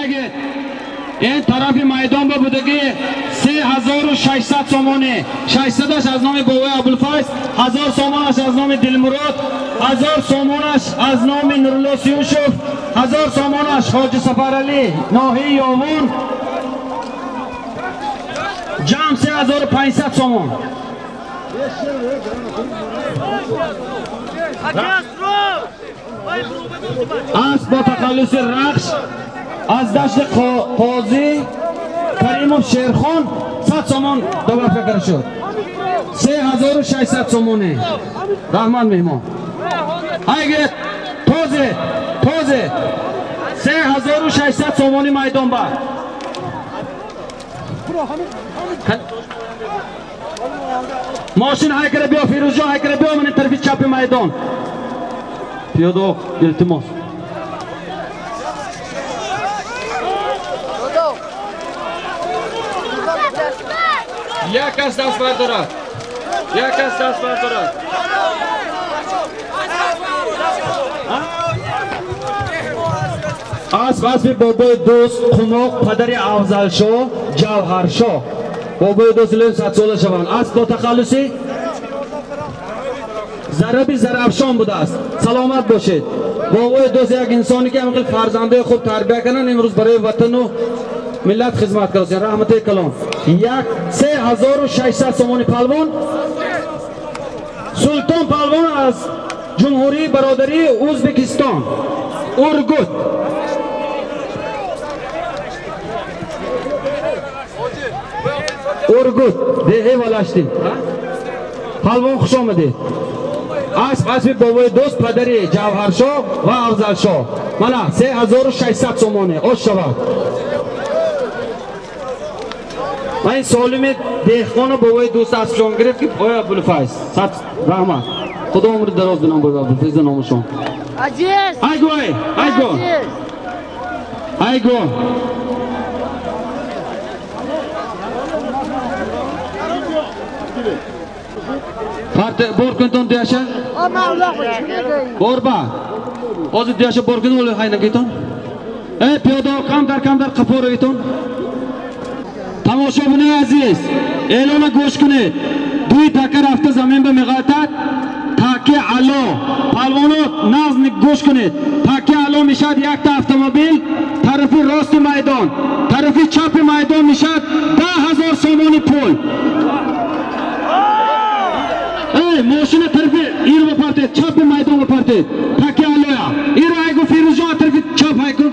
اگه این طرف میدان با بودگی 3600 سومونه 600ش از نام بوی ابوالفیض 1000 سومونش از نام دلمراد 1000 سومونش از نام نورالله یوسف 1000 سومونش حاجی سفرعلی ناحیه یاون جمع 3500 سومون از با تخلص رقص از دشت قاضی کریموف شیرخان 100 سومون دوباره فکر شد 3600 سومونه رحمان مهمان اگه تازه 3600 سومونی میدان با ماشین های کرده بیا فیروز جان های کرده بیا من طرفی چپ میدان پیاده التماس یک کس دست بردارد اسب بابای دوست قناق پدر افضل شاه جوهر شاه بابای دوست لیم 100 ساله شوند اسب با تخلصی ضربی زرافشان بوده است سلامت باشید بابای دوست یک انسانی که همین فرزنده خوب تربیت کنن امروز برای وطن و ملت خدمت کنند رحمت کلام 3600 سومونی پهلوان سلطان پهلوان از جمهوری برادری ازبکستان اورگوت دهه ولاشتیم پهلوان خوش آمدید اسب بابای دوست پدری جوهر شاه و افضل شاه مالا 3600 سومونه اوش شود من سالم دهقان بابای دوست اسبشان گرفت که بابای ابوالفیض صد رحمت خدا عمر دراز بنام بابای ابوالفیض نامشون عزیز ایگو borkunton deyasha borba hozir deyasha borkun o'li haynagayton piyoda kamdar qaporagiton tomoshabin aziz e'lona go'sh kuni duy taka rafta zamin ba miqatat taki alo palvonot nazm go'sh kuni taki alo mishad yakta avtomobil tarafi rosti maydon tarafi chapi maydon mishad 10000 somoni pul ماشین طرفی ایر بپرته چپ میدان بپرته تاکی آلویا ایر ایگو فیروزجان طرفی چپ ایگو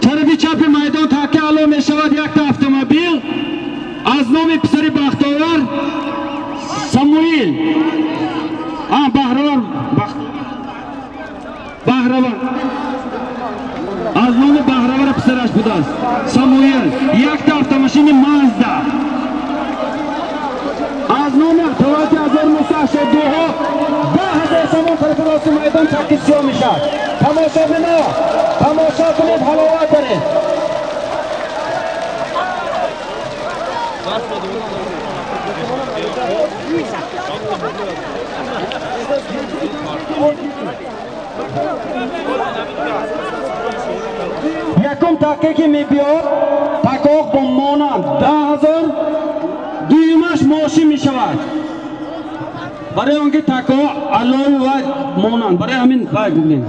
طرفی چپ میدان تاکی آلو میشود یک تا автомобیل از نام پسری بختیار سموئیل بهرور از نام بهرور پسرش بوده است سموئیل یک تا автомашین مازدا از نام توجه 1982 10,000 سومون طرف راست میدان تکیسیو میشد تماشا کنید حلاوت برید یکم تکه که میبیاد تکاق با مانند 10,000 دیمش ماشین می شود برای اونکه تکا علام و مانند برای همین باید بگیم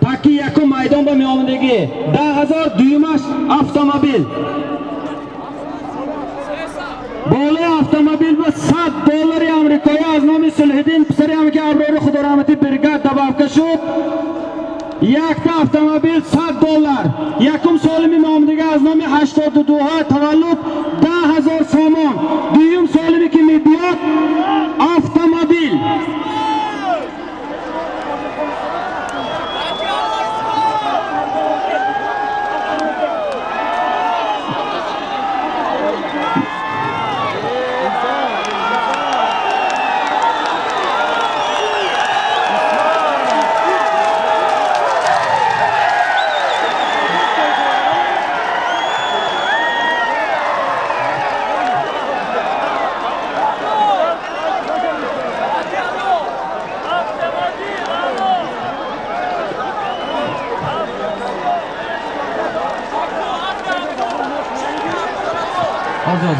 تکی یکم میدان با می آمدگی 10,000 دیمش автомобیل بالای автомобیل با $100 امریکایی از نام صلح‌الدین پسری هم که ابرار خدا رحمتی برگرد دبابکه شد یک تا автомобیل $100 یکم سالمی آمدگی از نام 82 ها تولد 10,000 سومون دویم سالمی که می بیاد автомобیل Hozir.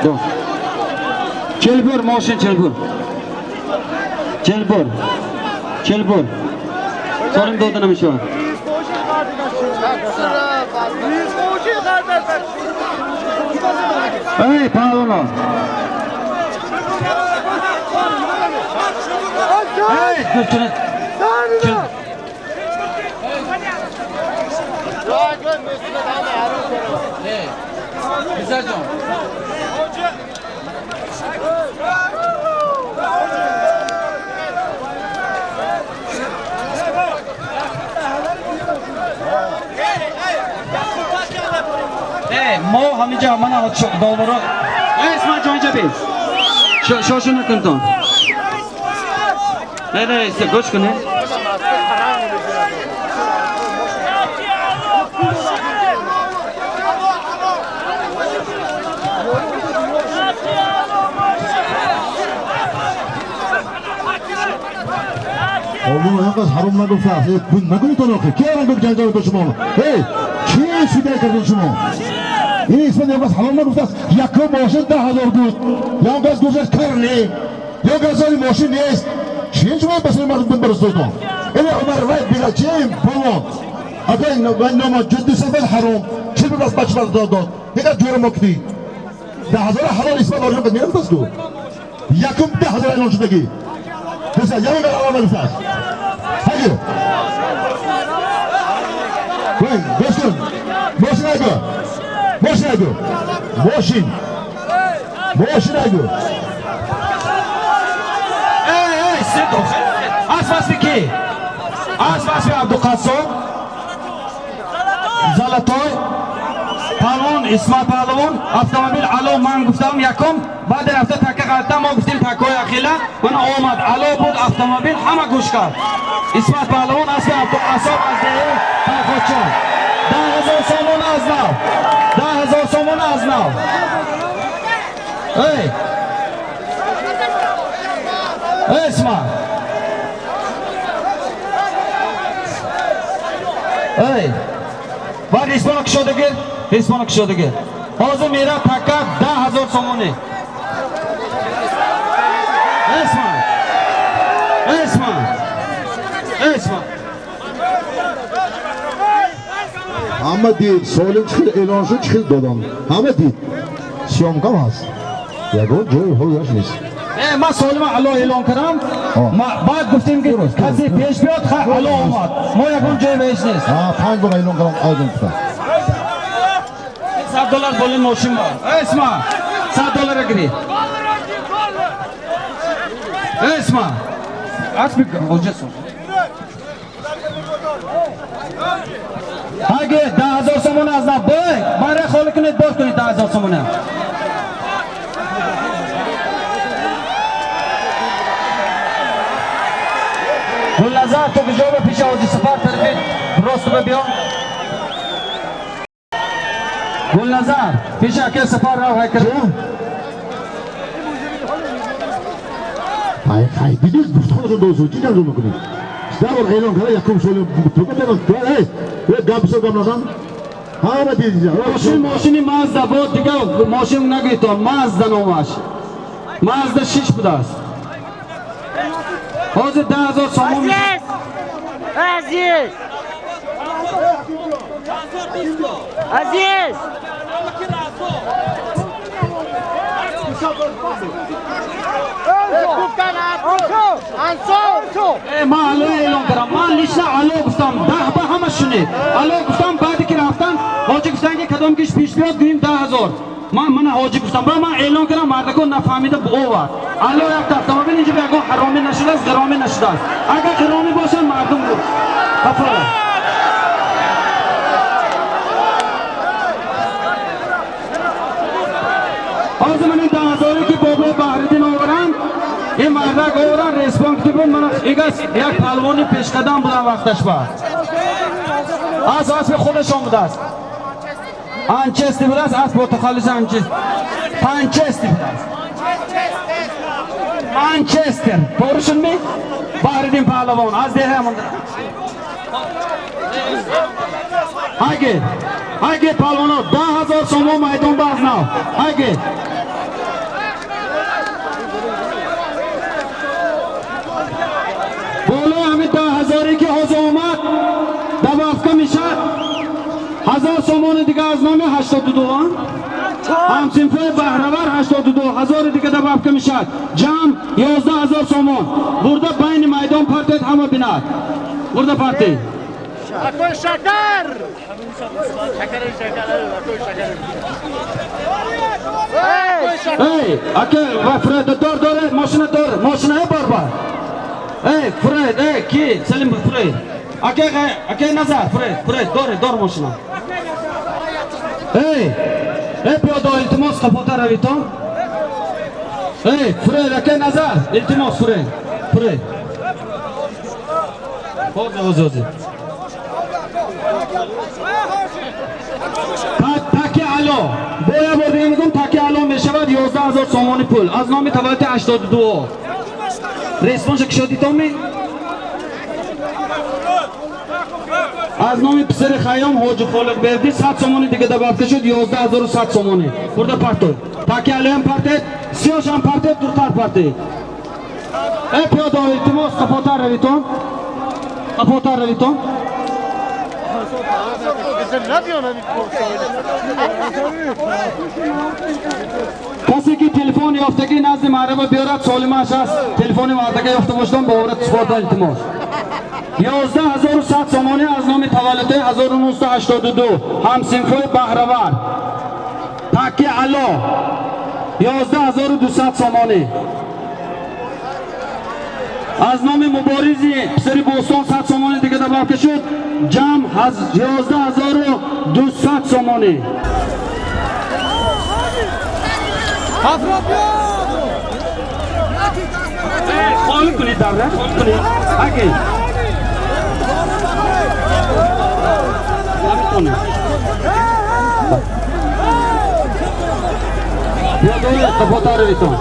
Do. Kelbur moshin kelbur. Solim dodana mı şu an? Hey pardon. Hey götürün. Güzel canım. Mo hamica mana dolları. Esma joinja bir. Şunu kınton. Ne işte koş kını. Oğlum herkes harumla gülsa. Bu ne kadar tanıyor ki? Kim bir genç arkadaşım onu? Hey, kim süper kardeşim o? İyi ismen herkes harumla gülsa. Yakın moşun da hazır gut. Yankas gülsa karni. Yankas ali moşun neyse. Şimdi cuma basın martın barış dostu. Ele Ömer Vay bir açayım polo. Akay ben nama ciddi sefer harum. Şimdi bas başlar dostu. Ne kadar diyorum o ki? Da hazır halal ismen oraya kadar nereye basıyor? Yakın da hazır ayın ucundaki. Mesela yanına alalım mesela. Hadi. Koyun, boşun. Boşun ayı. Boşun ayı. Hey, sit. Asfas Viki. Asfas ve Abdülkaso. Zalatoy. Palon, İsmail Palon. Avtomobil alo man guftam yakum. بعد رفته تکه قطعه ما گفتیم تکای اخیلا من آمد علا بود اتومبیل همه گوش کرد اسمت پهلوان اسم عبدالقصاب از دهه پرخوچان 10,000 سومون از نو 10,000 سومون از نو اسمت بعد اسمانو کشوده گیر حاضر میره تکه 10,000 سومونه اسمع Ama değil, soğulun çıkır, elanşı çıkır dodam. Ama değil, siyomkam has. Ya gol, joy, hol yaşınız. من سوالم الو اعلام کردم بعد گفتیم که کسی پیش بیاد الو اومد ما یکم جای بهش نیست Ha, 5 بار elan کردم آیدم کردم. $100 bolin ماشین var اسمع $100 گیری اسمع aç bir olacaksın اگه 10,000 سومون از نه برای خالی کنید باز کنید 10,000 سومونه گلنظر تو کجا به پیش حاجی سفر طرفی درست به بیان گلنظر پیش اکل سفر رو های کرد Hay دیدید دوستان دوستو چی کردم میکنید؟ داور اعلام کرده یکم سوال تو بگم hey گابسو گامنادان همه دیدید ماشینی مازدا بود دیگه ماشین نگیتون مازدا نوماش مازدا 6 بوده است حاضر 10,000 سومون عزیز ما الو اعلام کردم من لیشنا الو گفتم 10 با همه شنید الو گفتم بعدی که رفتن حاجی گفتن که کدام کش پیش بیاد گوییم 10,000 من حاجی گفتم با من اعلام کردم مردکو نفهمیده بوار الو رفت اتومبیل اینجا بگو حرامی نشده است غرامی نشده است اگر غرامی باشن مردم بود افراد حاضر من این 10,000 که بابا بحردین آورم این مردک آورن ریسپانک بود من یک پلوانی پیش قدم بودم وقتش با از اسب خودشون بود است انچستی بود است اسب پرتغالیش انچست پنچستی بود است Manchester. Doğru şimdi? Bahreddin Pahlavon. Az değil hemen. Hayge Pahlavon. 10,000 so'm maydon baznav. Hayge. Bola hami 10,000 ki hozomat. Dabafka mishat. 1000 so'moni diga aznami 82. Hamsinfoy bahravar 82,000 دیگه دبافکه میشد جمع 11,000 so'mon. Burada بین maydon partet hamma binat. Burada parti. اکوی شکر Ey, aka va Fred dor mashina barbar. Ey, Fred, ki Selim Fred. Aka nazar Fred dor mashina. Ey piyoda iltimos kapota raviton. Ey Fred aka nazar iltimos Fred. Hozir. Taki alo. Boya bordiga میگم taki alo میشود 11,000 so'moni pul. از نام تولد 82. ریسپانس کشادی تومی؟ از نام پسر خیام حاج خالق بردی 100 so'moni دیگه دبافته شد 11,100 so'moni. burada parto. Taki alo ham partet, siyosh ham partet, durtar partet. Ey piyoda iltimos kapotar raviton. کسی که تلفن یافتگی نزد معربه بیارد سالمش است تلفن معربه یافته باشدن با عورت سپارده التماس 11,100 so'moni از نام تولد 1982 همسینفوی بهره‌ور تکی علا 11,200 so'moni از نام مبارزی پسر بوستان 100 so'moni دیگه دبافته شد جمع 11,200 so'moni خواهی کنید در خواهی کنید اگه بیا دوی قفاتا رویتون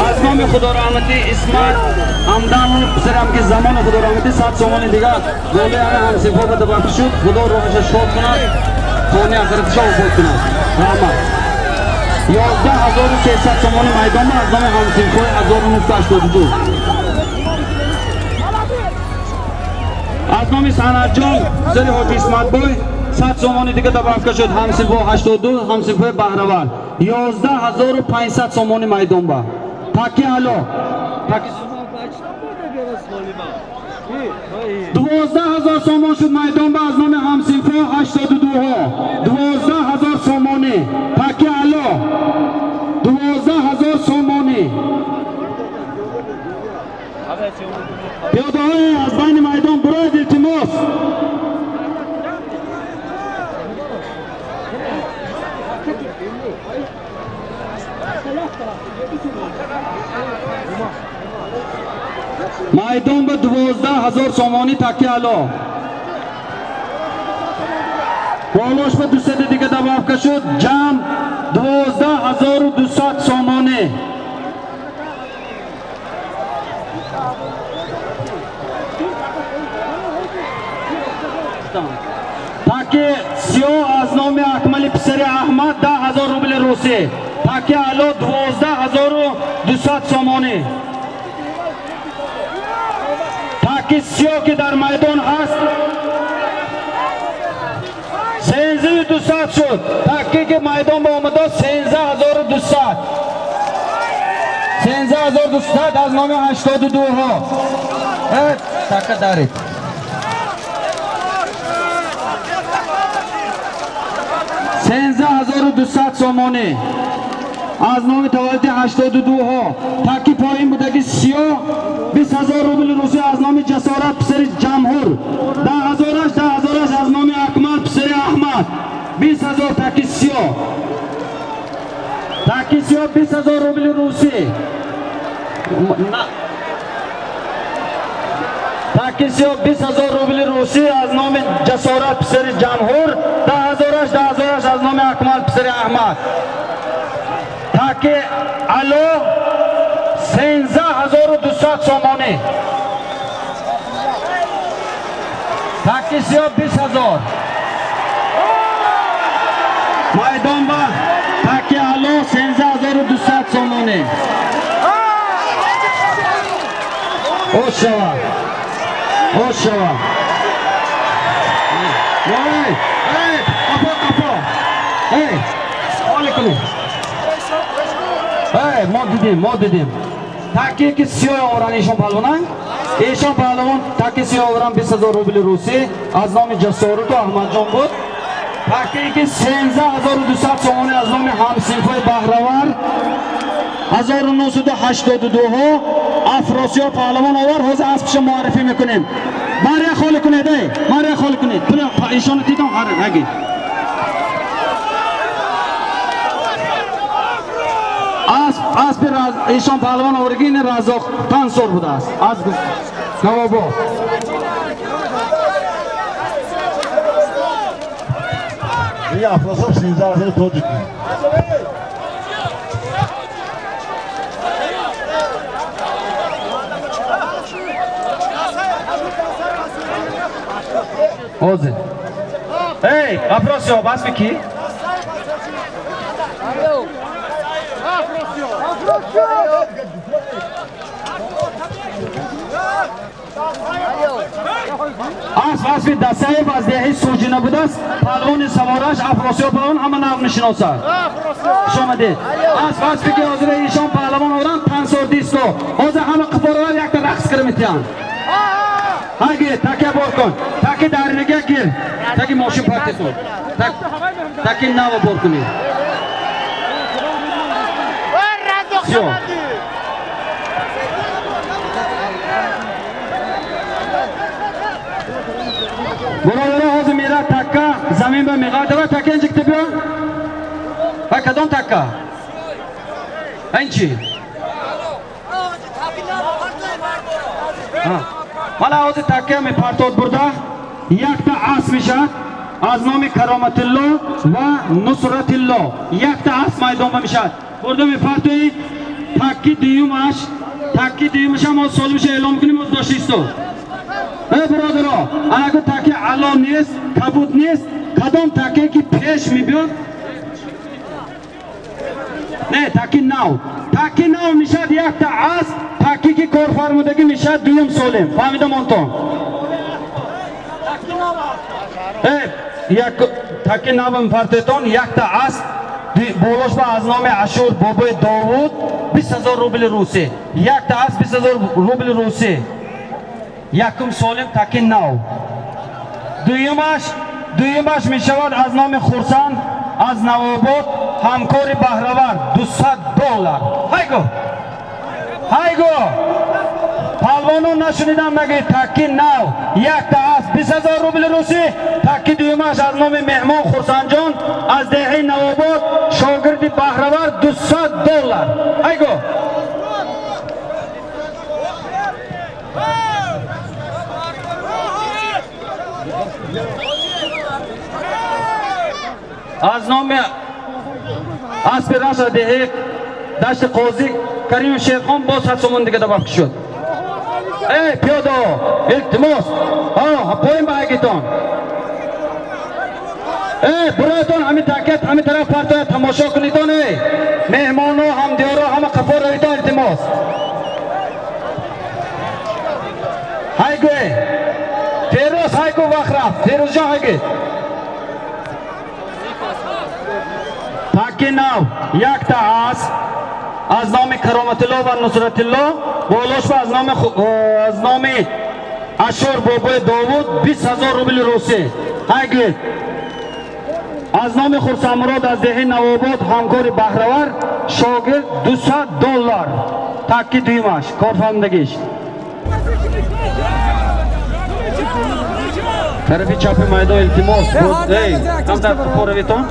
از نام خدا رحمتی اسمت همدان پسرم که زمان خدا رحمتی 100 so'moni دیگه گوله همه همسیفا به دبافته شد خدا روحش شاد کند خانه آخرتش آباد کند رحمت 11,300 so'moni maydon از نام همسیفای 1982 از نام سنت جان پسر حاج اسمت بای 100 so'moni دیگه دبافته شد همسیفا 82 همسیفای بهره‌ور 11,500 so'moni maydon با تاکی حالا 12,000 so'mon شد میدان با از نام همسینفا 82 ها 12,000 so'moni تاکی حالا 12,000 so'moni پیاده های از بین میدان برای التماس میدان به 12,000 so'moni تکی علا بالاش به 200 دیگه دبافته شد جمع 12,200 so'moni تکی سیاه از نام اکمل پسر احمد 10,000 روبل روسی تکی علا 12,200 so'moni تاکی سیاه که در میدان هست 13,200 شد تاکی که میدان با آمده 13,200 از نام 82 ها تاکه دارید 13,200 so'moni از نام تولد 82 ها تاکی پایین بوده که سیاه 20,000 روبل روسی از نام جسارت پسر جمهور 10,000 از نام اکمل پسر احمد 20,000 تاکی سیاه 20,000 روبل روسی تکیسیو 20,000 روبل روسی از نام جسارت پسر جمهور، 10,000 از نام اکمال پسر احمد. تکی علو 13,200 سامانه. تکیسیو 20,000. مایدان با تکی علو 13,200 سامانه. اوش شوا حالی کنی ما دیدیم تاکی که 30 آوران ایشان پهلوانن. ایشان پهلوان تاکی 30 آوران 20,000 روبل روسی از نام جسارت و احمد جان بود. تاکی که 13,200 سامانه از نام همسینفای بهرور 1982 افراسیاب پهلوان آور. حوض اسبش معرفی میکنیم. ماریا خالی کنید، ماریا خالی کنید. ایشان دیدم هر نگید. اسب ایشان پهلوان آورگین رزاق 5 سال بوده است. از نوابا این افراسیاب 13,000 تاجیک. اوزه ای افراسیاب بس بکی اسب دسته وزدهی سوجی نبوده است. پهلوان سوارش افراسیاب پهلوان همه نام نشناسد. شما دید اسب که حاضر ایشان پهلوان آورن 5 سال دیسکو حاضر همه قفارور یک تا رقص کرمیتیان. هاگی تاکی بار کن تاکی دارینگه گیر تاکی ماشین پاکی کن تاکی ناو بار کنی سیو برادر حوض میره تاکا زمین به میقا دوا تاکی اینجا کتی بیا ها کدام تاکا این چی حالا حوض تاکی می پارتود برده یک تا عصر میشه از نام کرامت الله و نصرت الله. یک تا عصر مایدان میشه برده می پارتوی تاکی دیومش هم از سال میشه اعلام کنیم از داشتیستو. ای برادرها اگه تاکی علا نیست کبود نیست کدام تاکی که پیش میبید نه تاکی نو میشد یک تا عصر تاکی که کار فرمودگی میشد دویم سالم فهمیدم آنتون یک تاکی نو میپرتیتون یک تا عصر بولوش با از نام عاشور بابای داوود 20,000 روبل روسی. یک تا عصر 20,000 روبل روسی یکم سالم تاکی نو. دویمش میشود از نام خورسند از نواباد همکار بهرور $200. هایگو پهلوانو نشنیدم نگه تاکی نو یک تا عصر 20,000 روبل روسی. تاکی دویمش از نام مهمان خورسند جان از دهه نواباد شاگرد بهرور $200. هایگو از نام اسب رشد دهه دشت قاضی کریم شیخ خان باز 7 سومن دیگه دباف شد. ای پیاده التماس پایین بایگیتون برایتون همین تاکت همین طرف پرتای تماشا کنیتون. مهمانو هم دیارو همه قفار رویتون التماس هایگوی فیروز هایگو وقت رفت فیروز جان هایگوی تاکی نو یک تا عصر از نام کرامت الله و نصرت الله بولوش از نام عاشور بابای داوود 20,000 روبل روسی. هایگید از نام خورسامراد از دهه نواباد همکار بهرور شاگرد $200. تاکی دویمش کار فهمدگیش طرفی چپ میدان التماس بود. هم در پرویتون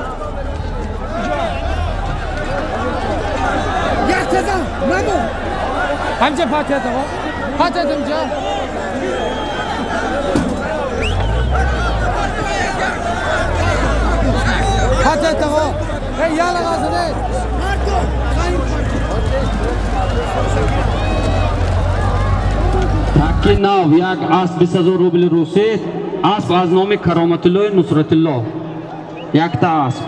همچه پاتیت آقا پاتیت اینجا Hadi tamam. Hey yana gazını. Takki nav yak asp 20000 rubl rusi. Asp az nomi Karomatulloh Nusratulloh. Yakta asp.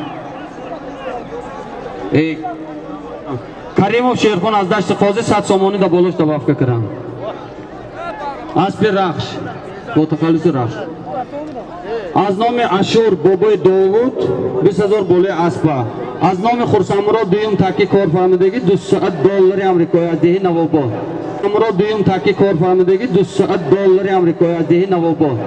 Karimov Sherxon az Dasht Qozi 100 somoni da bolosh dobavka kiram. Asp Rakhsh. Bu taxallusi Rakhsh. از نام اشور بابای داوود 20000 بالای اسبا از نام خرسامرا دویم تاکی کار فرمودگی $200 آمریکایی از دهی نواباد امرا دویم تاکی کار فرمودگی $200 آمریکایی از دهی نواباد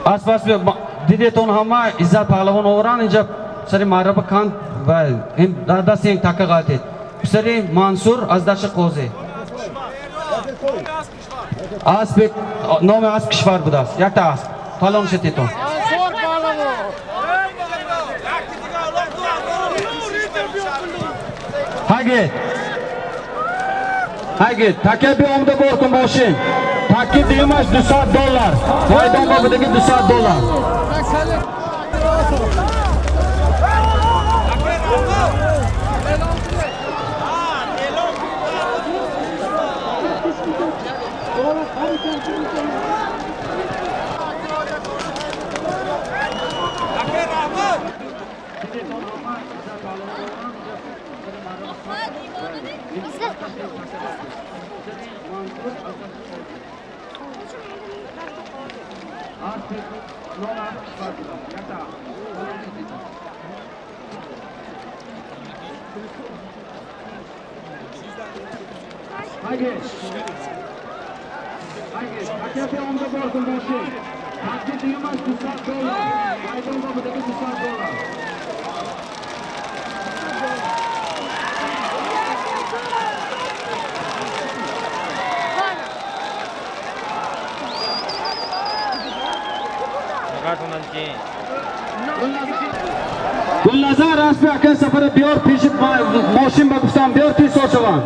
आसपास में दीदी तो हम इज्जत पहलवान हो रहा इंजब सरी मारब खान दादा सिंह थका गाते सरी मंसूर अजदाश कोजे आस पे नौ में आस किश्वार बुदास या टास फलों से तो हागे थके भी हम तो bore commotion Takki deyilmez $200. Faydan babadaki $200. Gulnazar rasmi akan safara biyor pish moshin ba guftam biyor pish sochavan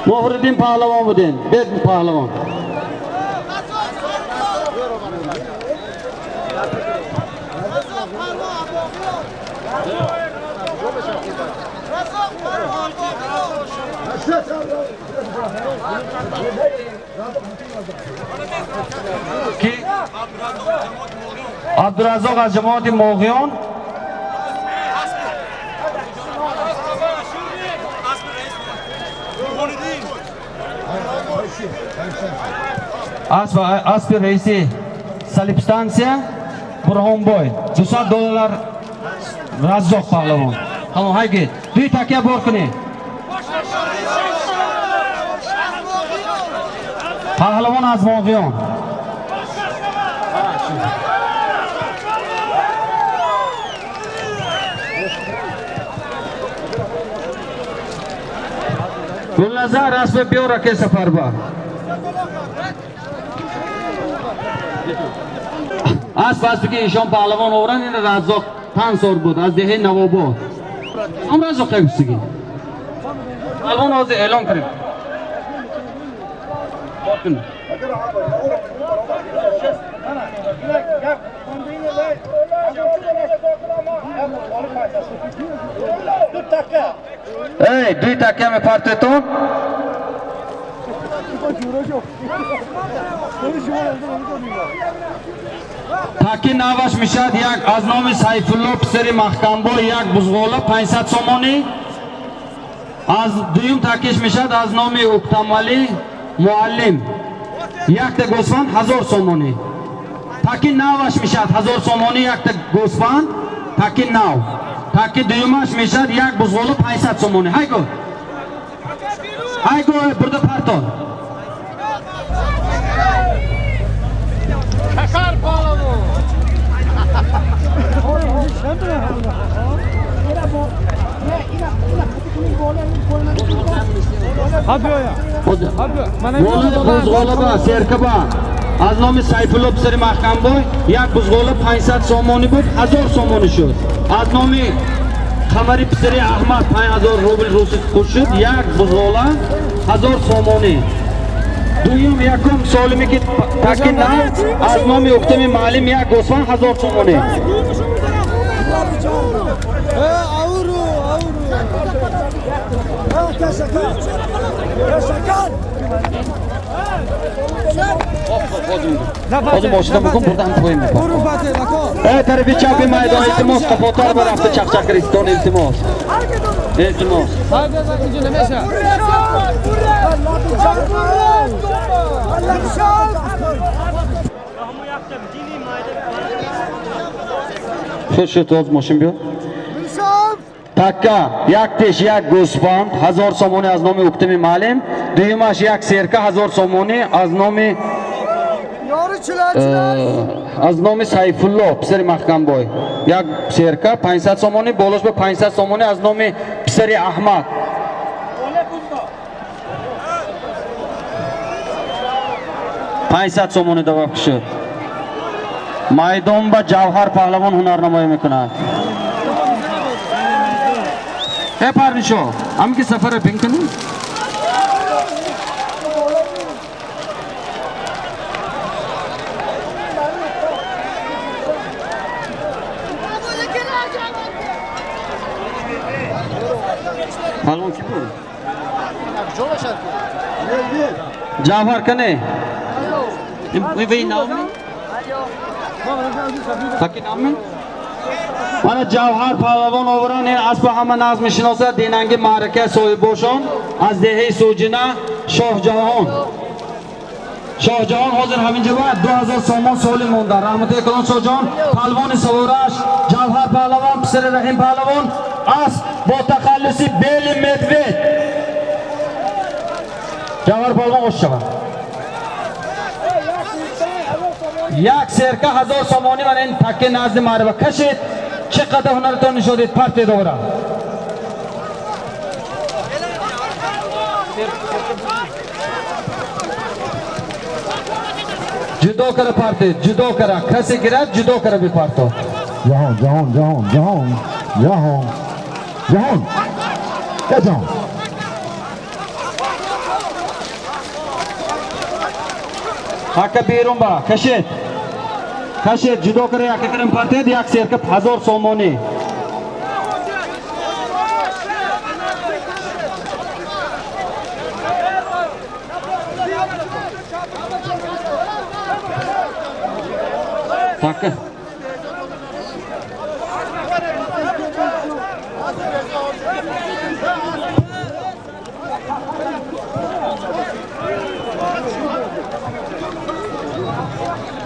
Mohriddin pahlavon budin bed pahlavon ki Abdurazzoq az jamoati Mo'g'yon Aspi raisi Salibstansiya Burhonboy $200 Razzoq pahlavon tamam haydi duy takiya bor kuni Pahlavon az Mo'g'yon Gulnazar rasmi biyor aka safarba आसपास की ईशों पहलवान हो रहा है ना राजोक थान सोर बुध आज देहे नवोबो हम राजोक क्या कुछ की पहलवान हो से एलों करें दुई टक्के में पार्टे तो Taki navash mishad yak az nomi Sayfullo Pisari Mahkambo yak buzg'ola 500 somoni az duyum takish mishad az nomi Uktamali Muallim yak ta gosfand 1000 somoni taki navash mishad 1000 somoni yak ta gosfand taki nav taki duyumash mishad yak buzg'ola 500 somoni hayko Hay go burada pardon. Şakar bağlamı. Hadi ya. Hadi. Bana Buzg'olaba serkaba از نام سیفالله پسر محکم بای یک بزغاله 500 سامانی بود 1000 سامانی شد. از نام خمری پسر احمد 5000 روبل روسی خوش شد. یک بزغاله 1000 سامانی. دویم یکم سالمی که تکی نه از نام اکتم معلم یک گوسفند 1000 سامانی. Hozir boshida bugun buradan qo'ying. Tarafi chapi maydon iltimos qafotlar bir hafta chaqchaqiriston iltimos. Iltimos. Şu toz moşin biyo. Takka, yak teş, yak go'sfand 1000 somoni az nomi uktimi ma'lum. Duymash yak serka 1000 somoni az nomi از نام سیفالله پسر محکم بای یک سرکه 500 سامانی بالاش به 500 سامانی از نام پسر احمد پانصد سامانی دواب شد میدان با جوهر پهلوان هنرنمایی میکند پرنشو هم که سفر بین کنیم پهلوان کی بود؟ جوهر کنه وی نام تاکی نام من جوهر پهلوان آوران این اسب همه ناز میشناسه دیننگ معرکه صاحب باشان از دهه سوجنه شاه جهان حاضر همینجا باید 2000 سامان سالی مونده رحمت کلان شاه جهان پهلوان سوارش جوهر پهلوان پسر رحیم پهلوان اسب با تخلصی بیل مدوید جوهر پهلوان خوش شود یک سرکه 1000 سامانی من این تکه نزد معرفه کشید چقدر هنرتون نشودید پرت دوره جدا کرده پرت جدا کرده کسی گرد جدا کرده بی پرتو جهان یا جهان حکا بیرون با کشید جدا کرده یک کرم پرتید یک سرکه 1000 سامانی حکا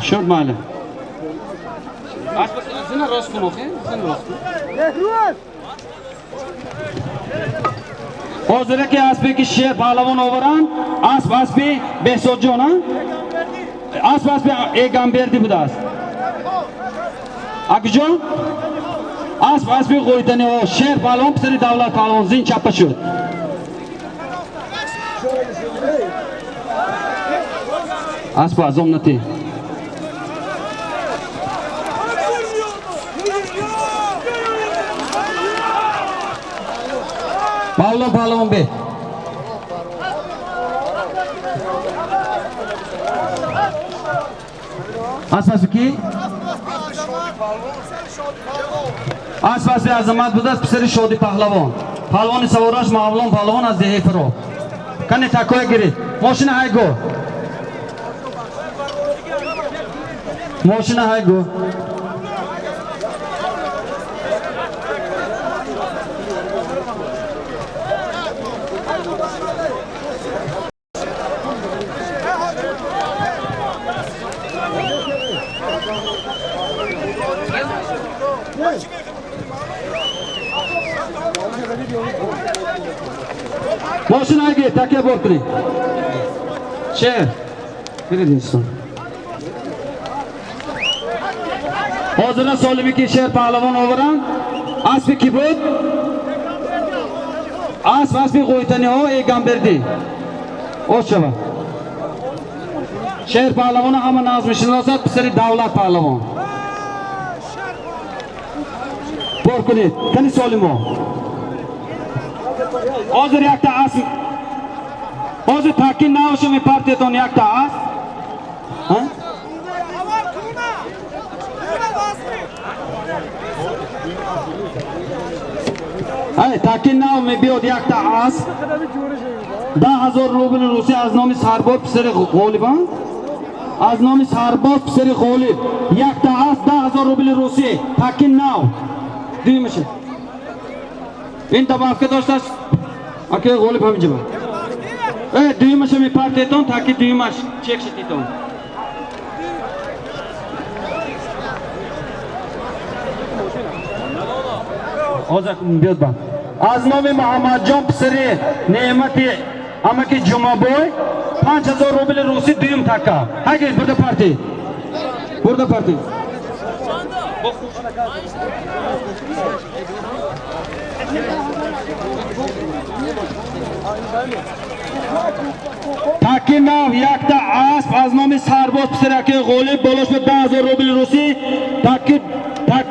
شد معلم زنه راست کن آخه زنه راست کن حاضره که اسبی که شیر پهلوان آورن اسبی بهزاد جان اسبی ایگانبردی بوده است اگه جان اسبی قویتنی و شیر پهلوان پسر دولت پهلوان زین چپه شد اسب از امنتی پهلوان به اسب کی اسب عظمت بوده است پسر شادی پهلوان سوارش معاون پهلوان از دهه فرو کنه تکوه گیرید ماشین های گو ماشیناگی تکیه بار کنی شیر برید اینستان حاضران سالمی که شیر پهلوان آورن اسبی کی بود؟ اسبی قویتنی ها ایگم بردی اوش شود شیر پهلوان همه نازم شناسد پسری دولت پهلوان بار کنید کنی سالم ها حاضر یک تا اسب حاضر تاکی ناوشو می پرتیتون یک تا اسب تاکی ناو می بیاد یک تا اسب 10,000 روبل روسی از نام سرباز پسر غالبان از نام سرباز پسر غالب یک تا اسب 10,000 روبل روسی تاکی ناو دوی میشه این دبافکه داشته است اکه غالب همینجا با دوی میشه می پرتیتون تاکی دوی مش چک شدیتون حاضر بیاد با از نام محمد جان پسری نعمتی اما که جمعه بای 5,000 روبل روسی دویم تکا هاگی برده پارتی تاکی ناو یک تا اسب از نام سرباز پسر که غالب بالاش به 10,000 روبل روسی تاکی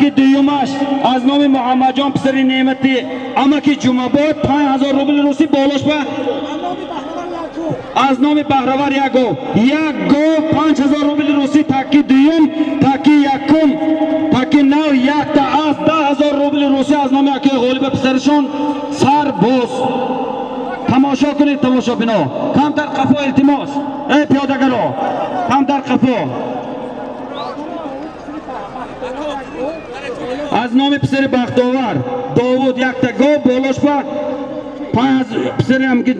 دویمش از نام محمد جان پسر نعمتی اما که جمعه بود 5,000 روبل روسی بالاش به از نام بهرور یک گو 5,000 روبل روسی تاکی دویم تاکی یکم تاکی ناو یک تا اسب 10,000 روبل روسی از نام که غالب پسرشون سرباز تماشا کنید تماشا بنا کم در قفا التماس ای پیادگرا کم در قفا از نام پسر بختاور داوود یک تا گو بالاش با پسر هم که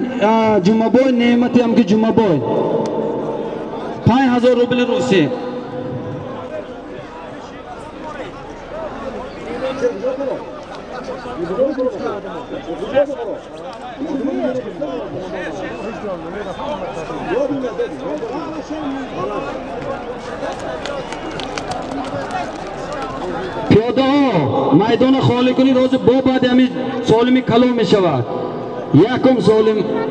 جمعه بای نعمتی هم که جمعه بای 5,000 روبل روسی پیاده ها میدان خالی کنید روز با بعد همین سالمی کلو می شود یکم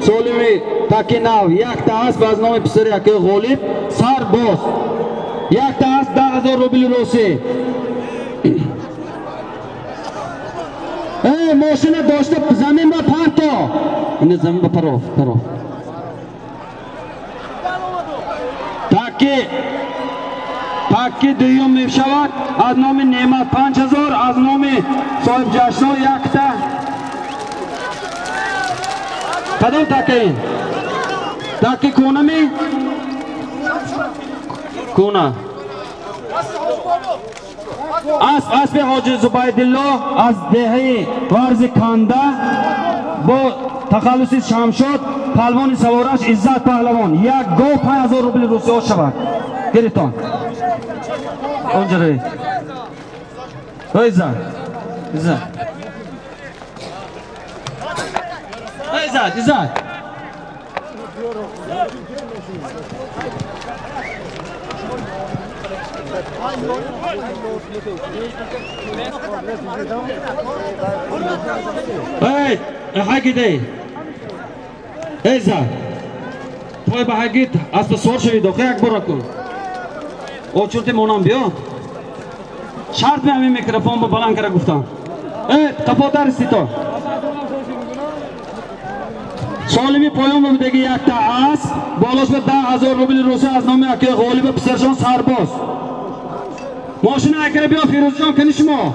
سالمی تاکی ناو یک تا اسب از نام پسر یک غالب سرباز یک تا اسب 10,000 روبل روسی ماشین داشته زمین با پرتا این زمین با پرو تاکی دویم می شود از نام نعمت 5,000 از نام صاحب جشنو یک تا کدام تاکی کونه می کونه اسب حاجی زبیدالله از دهه ورز کنده با تخلص شمشاد پهلوان سوارش عزت پهلوان یک گو 5,000 روبل روسی ها شود گریتان اونجا روی عزت هاگی دی ایزا توی با هاگیت از تو سور شوید و خیلی اکبر کن او چورتی مونم بیا شرط می همین میکروفون با بلند کرده گفتم کپاتا رسی تو سالمی پایان رو بگی یک تا اسب بالاش به 10,000 روبل روسی از نام اکی غالب پسرشان سرباز ماشین اکره بیا فیروز جان کنی شما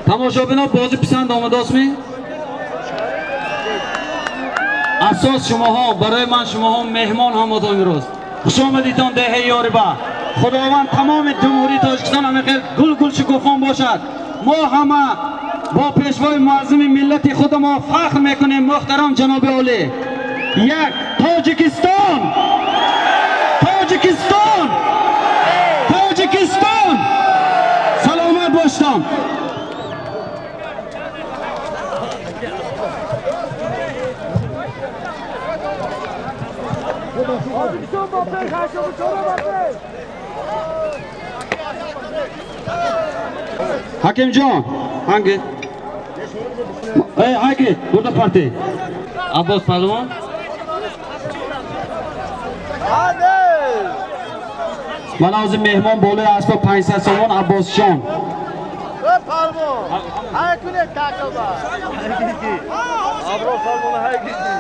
تماشا بنا بازی پسند آمده است می اساس شما ها برای من شما ها مهمان هم آمده امروز خوش آمدیتان دهه یاربه خداوند تمام جمهوری تاجیکستان همه خیلی گل شکوفان باشد ما همه با پیشوای معظم ملت خود ما فخر میکنیم محترم جناب عالی یک تاجیکستان سلامت باشتم Hakimjon, hangi? Hangi? Burada parti. Abbos Palvon. Mana o'zi mehmon bo'lib asbo 500 so'm Abbosjon. Palvon. Har kuni taqilba. Abro Palvon har kuni.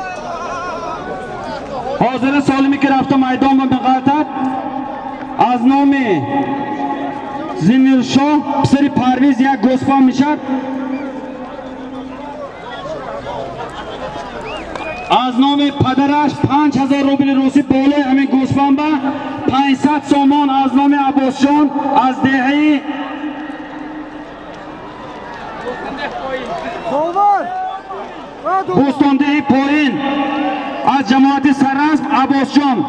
Hozir Solimi kirafta maydon va biqatat از نام زینرشاه پسر پرویز یک گوسفند میشد. از نام پدرش 5000 روبل روسی بالای همین گوسفند با 500 سومان از نام عباسجان از دهه بوستاندهی پایین از جماعت سررسم عباسجان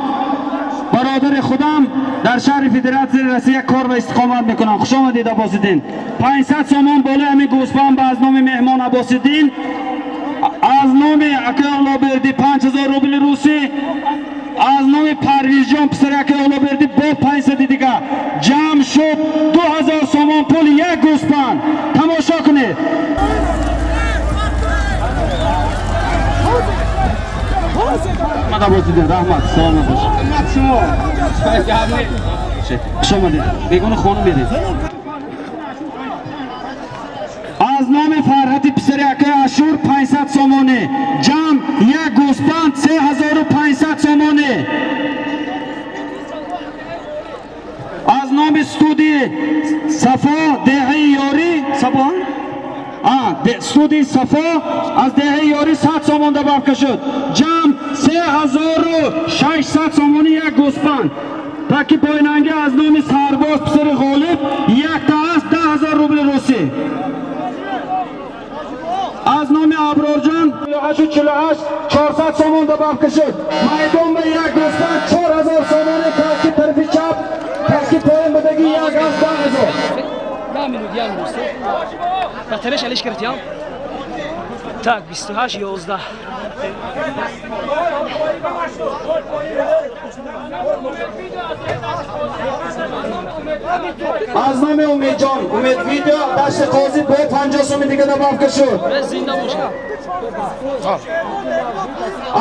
برادر خودم در شهر فدراسیون روسیه کار و استقامت میکنم. خوش آمدید عباس‌الدین. 500 سومان بالای همین گوسفند از نام مهمان عباس‌الدین، از نام اکه اولابردی 5000 روبل روسی، از نام پرویز جان پسر اکه اولابردی با 500 دیگه جمع شد 2000 سومان پول یک گوسفند. تماشا کنید. محمد عباس‌الدین رحمت سلامت باش. رحمت شما. خوش آمدید. بیگون خانم میرید. از نام فرحت پسر اکه اشور 500 سومانه جمع یک گوسفند 3500 سومانه. از نام استودی صفا دهه یاری صفا استودی صفا از دهه یاری 100 سومان دباف شد جمع 3600 سومانی یک گوسفند. تاکی پاییننگی از نام سرباز پسر غالب یک تا است 10000 روبل روسی. از نام ابرارجان 48 400 سومان دباف شد. میدان به یک گوسفند 4000 سومانی. تاکی طرف چپ تاکی پایین بدگی یک از 10000. بطرش علیش کردیم tak 28 11 از نام امیدجان امید ویدیو دشت قاضی با 50 سوم دیگه دباف شد. زنده باشم.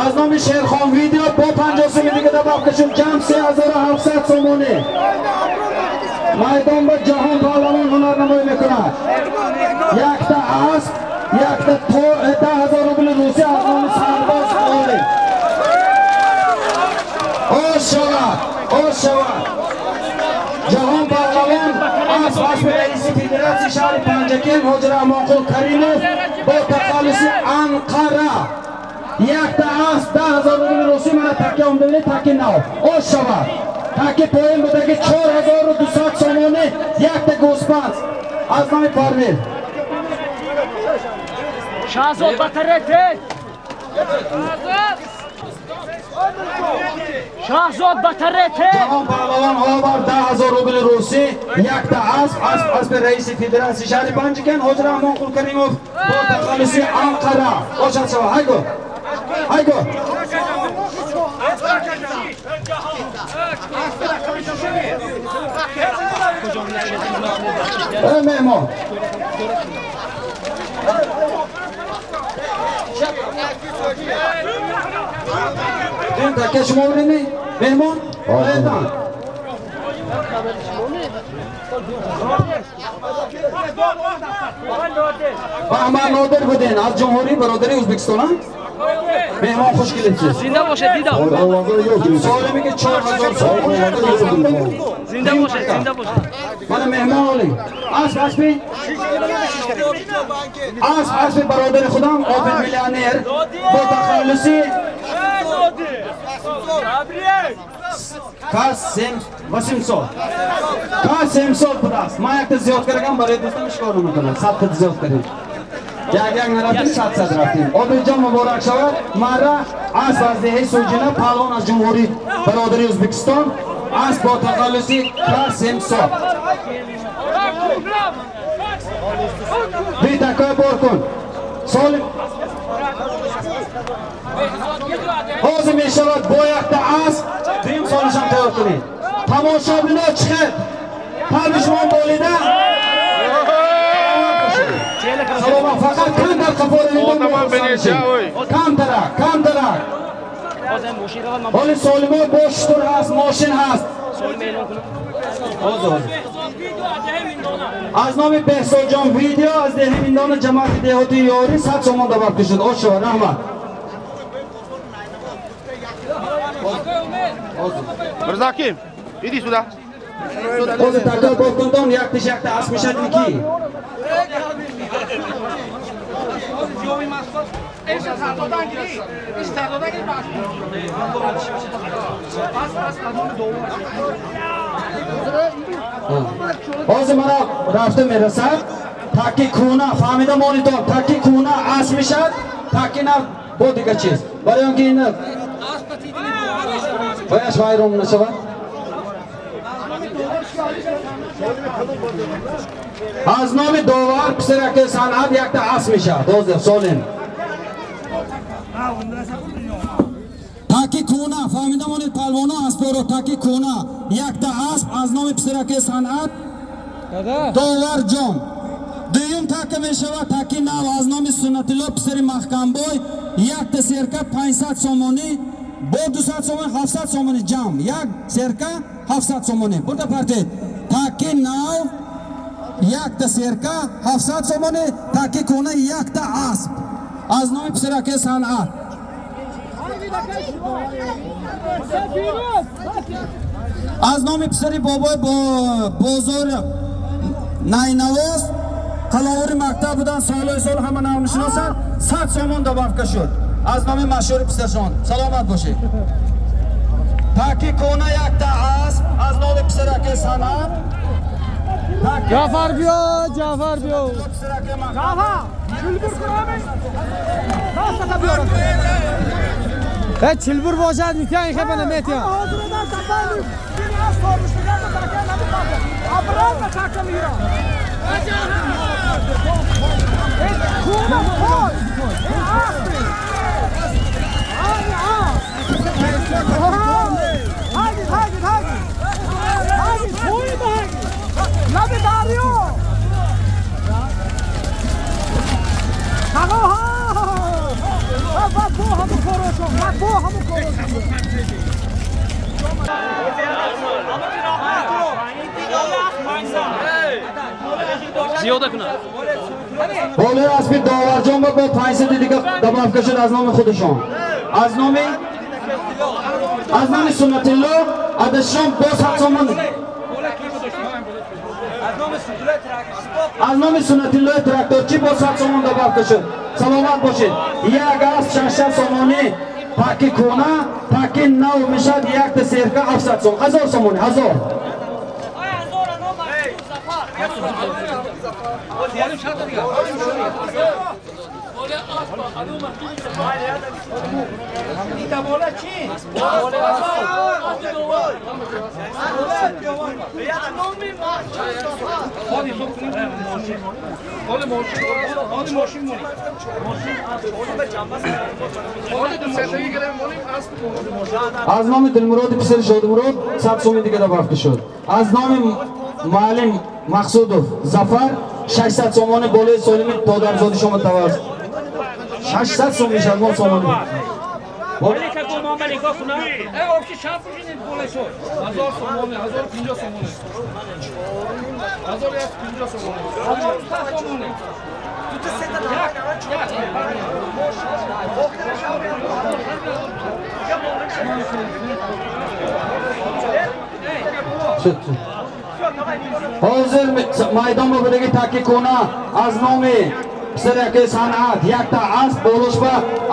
از نام شیرخان ویدیو با 50 سوم دیگه دباف شد جمع 3700 سومانه. میدان به جهان پهلوان هنرنمایی میکند. یک تا اسب یک تا 10000 روبل روسی از نام سرباز غالب. آش شود جهان پهلوان اسب رئیس فدراسیون شهر پنجکین حاجی رحمانقل کریموف با تخلص انقره یک تا اسب 10000 روبل روسی من تکیه اندلی تکی نو. آش شود تاکی پایین بوده که 4200 سومانه یک تا گوسفند از نام پرویز. شهزاد بطرته شهزاد بطرته جهان پهلوان آورد 10000 روبل روسی یک تا اسب رئیس فدراسیون شهر پنجکین حاجی رحمانقل کریموف با تخلص انقره. روشن شود. هایگو مهمان این تکه شما برینی مهمان ایدان بهمن نادر بودین از جمهوری برادری ازبکستان. مهمان خوش گلیدید. زنده باشه دیدم. سوالی میگه 4000 سومانی. زنده باشه. من مهمان اولی. اسب برادر خودم آفر میلیونر با تخلصی قاسم سال بوده است. من یک تا زیاد کردم برای دوستم اشکار نمیکنم. 100 تا زیاد کردیم. یک نرفتیم 700 رفتیم. آبیجان مبارک شود. مرا اسب از دهه سوجینه پهلوان از جمهوری برادری ازبکستان اسب با تخلصی قاسم سال. بی تکای بار کن سالم حاضر می شود با یک تا اسب دیم سالش هم تیار کنید. تماشا بنا چخد پرویز شما بالیده Salomon faqat kamtar kamtarak. Hozir moshina olmam. Oli Solimo bosh tur has, mashin has. Solim e'lon qilib. Hozir. از نام بهزاد جان ویدیو از دهمیندان جماعت دهاتی یاری 100 تومان دعوت کشید. آشو رحمت. Mirza kim? Idi suda. خود تکل بکنتان یک تیش یک تا اسب میشد یکی. حاضر مرا رفته میرسد تاکی کونه فهمیده مانیتون تاکی کونه اسب میشد تاکی نه با دیگه چیز برای اونکه این باید وایرون نشود از نام داور پسرک صنعت یک تا اسب میشد دوزر سالم تاکی کونه فهمیده مانید پلوانا اسب رو تاکی کونه یک تا اسب از نام پسرک صنعت داور جان دویم تاکه میشود تاکی نو از نام سنت الله پسر محکم بای یک تا سرکه 500 سومانی با 200 سومانی 700 سومانی جمع یک سرکه 700 سومانی برده پرتید تاکی نو یک تا سرکه 700 سومانی تاکی کنه یک تا اسب از نام پسرک صنعت از نام پسری بابای بازار نینواز قلاوری مکتب بودن سالهای سال همه نام میشناسن 100 سومان دبافکه شد از نام مشهور پسرشان سلامت باشید تاکی کنه یک تا اسب از نام پسرک صنعت جعفر بیا جعفر بیا چلبور باشد میتونی که بنا میتونی زیاده کنه. بالای اسبی داورجان با 500 دیگه دبافکه شد از نام خودشان از نام سنت الله ادشان با 100 تومان از نام سنت الله تراکتورچی با 100 تومان دبافکه شد سلامت باشید یک اسب 600 تومانی تاکی کنه تاکی نو میشد یک تا سرکه 700 تومان 1000 تومانی 1000 از نام دلمراد پسر شادمراد 100 تومان دیگه دبافکه شد از نام معلم مقصودов ظفر 600 تومان بالای سالمی پادرزادی شما توسط 600 تومان میشه ما تومانی ولی که گمان به نگاه کنم او که شب بشینید بالای شد 1000 تومانه 1050 تومانه 1050 تومانه 1000 تومانه تو سه حاضر میدان با بدگی تاکی کنه از نام پسرک صنعت یک تا اسب بالوش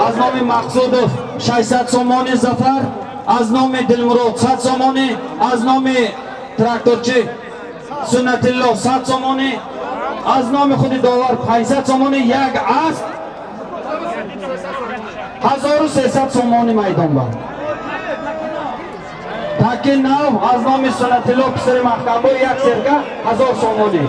از نام مقصودov 600 تومانی ظفر از نام دلمراد 100 تومانی از نام تراکتورچی سنت الله 100 تومانی از نام خود داور 500 تومانی یک اسب 1300 تومانی میدان با تاکی نو از نام سنت الله پسر محکم با یک سرکه 1000 تومانی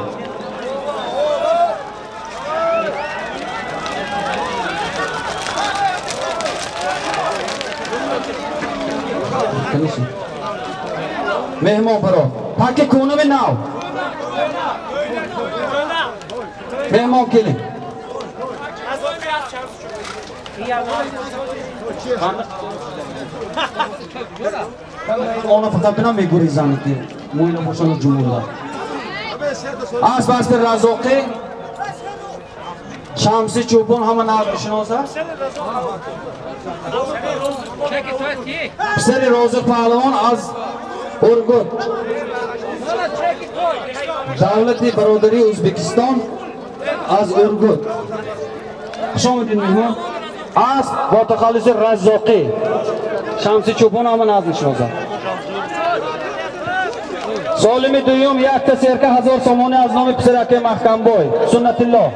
مهمان برو تاکی کنه به نو مهمان کلی ona faqatgina megurizaniki mo'yna boshlanib jumurlar asbastir razoqi shamsi cho'pon hamma navbishinosa pisari roziq pahlavon az urgut davlati barodari o'zbekiston az urgut xushomidin mehmon az botaxalisi razoqi shamsi cho'pon hamma navbishinosa solimi duyum yakta serka 1000 somoni az nomi pisaraka mahkamboy sunnatilloh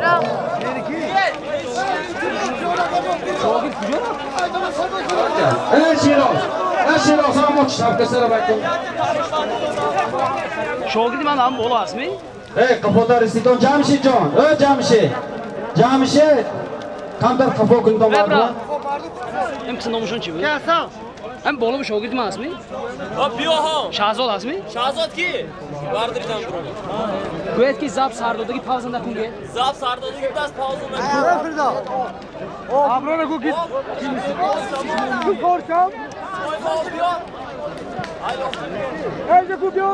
Shiroz ham o'tishlar kasara baytim. Shogird man ham bo'lasizmi? Qafodar Istiton Jamshidjon. Jamshid. Jamshid. Qanday qafo kundan bormi? Hem kısa nomushunchi bu. Hem bolam shogird emasmi? Hop, yo'q. Shahzod asmi? Shahzod ki? Vardirdan birovi. Go'yatki zab sardodagi pavzanda kunga. Zab sardodagi das pavzanda. Abrona ku git. Ku korkam. Ey ku byo.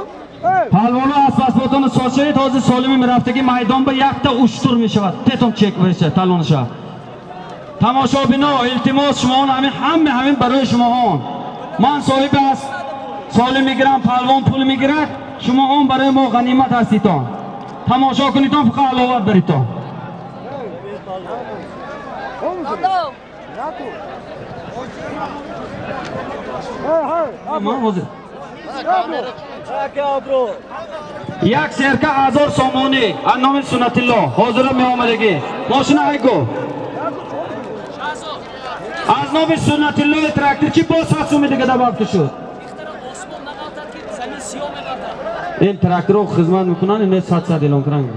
Palvonu asfasbotini sochayit hozir Solimi Miraftagi maydonda yakta ushtur mishavad. Tetom chek bo'yicha talonusha. Tomoshabino iltimos shumon hamma برای شما من صاحب است سال میگیرم پلوان پول میگیرد شما هم برای ما غنیمت هستیتان تماشا کنیتان فقط علاوه بریتان یک سرکه 1000 سامانی از نام سنت الله حاضر می آمدگی ماشین ایگو از نام سنت الله تراکتور چی با 7 سومی دیگه دباب شد این تراکتور رو خدمت میکنن این 700 اعلام کنن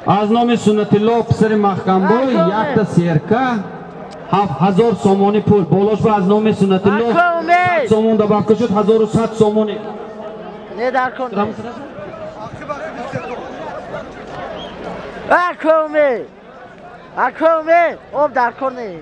از نام سنت الله پسر محکم بای یک تا سرکه 7000 سامانی پول بالاش با از نام سنت الله 7 سامان دباب شد 1100 سامانی نه در کنه اکومه اکومه اوب در کنه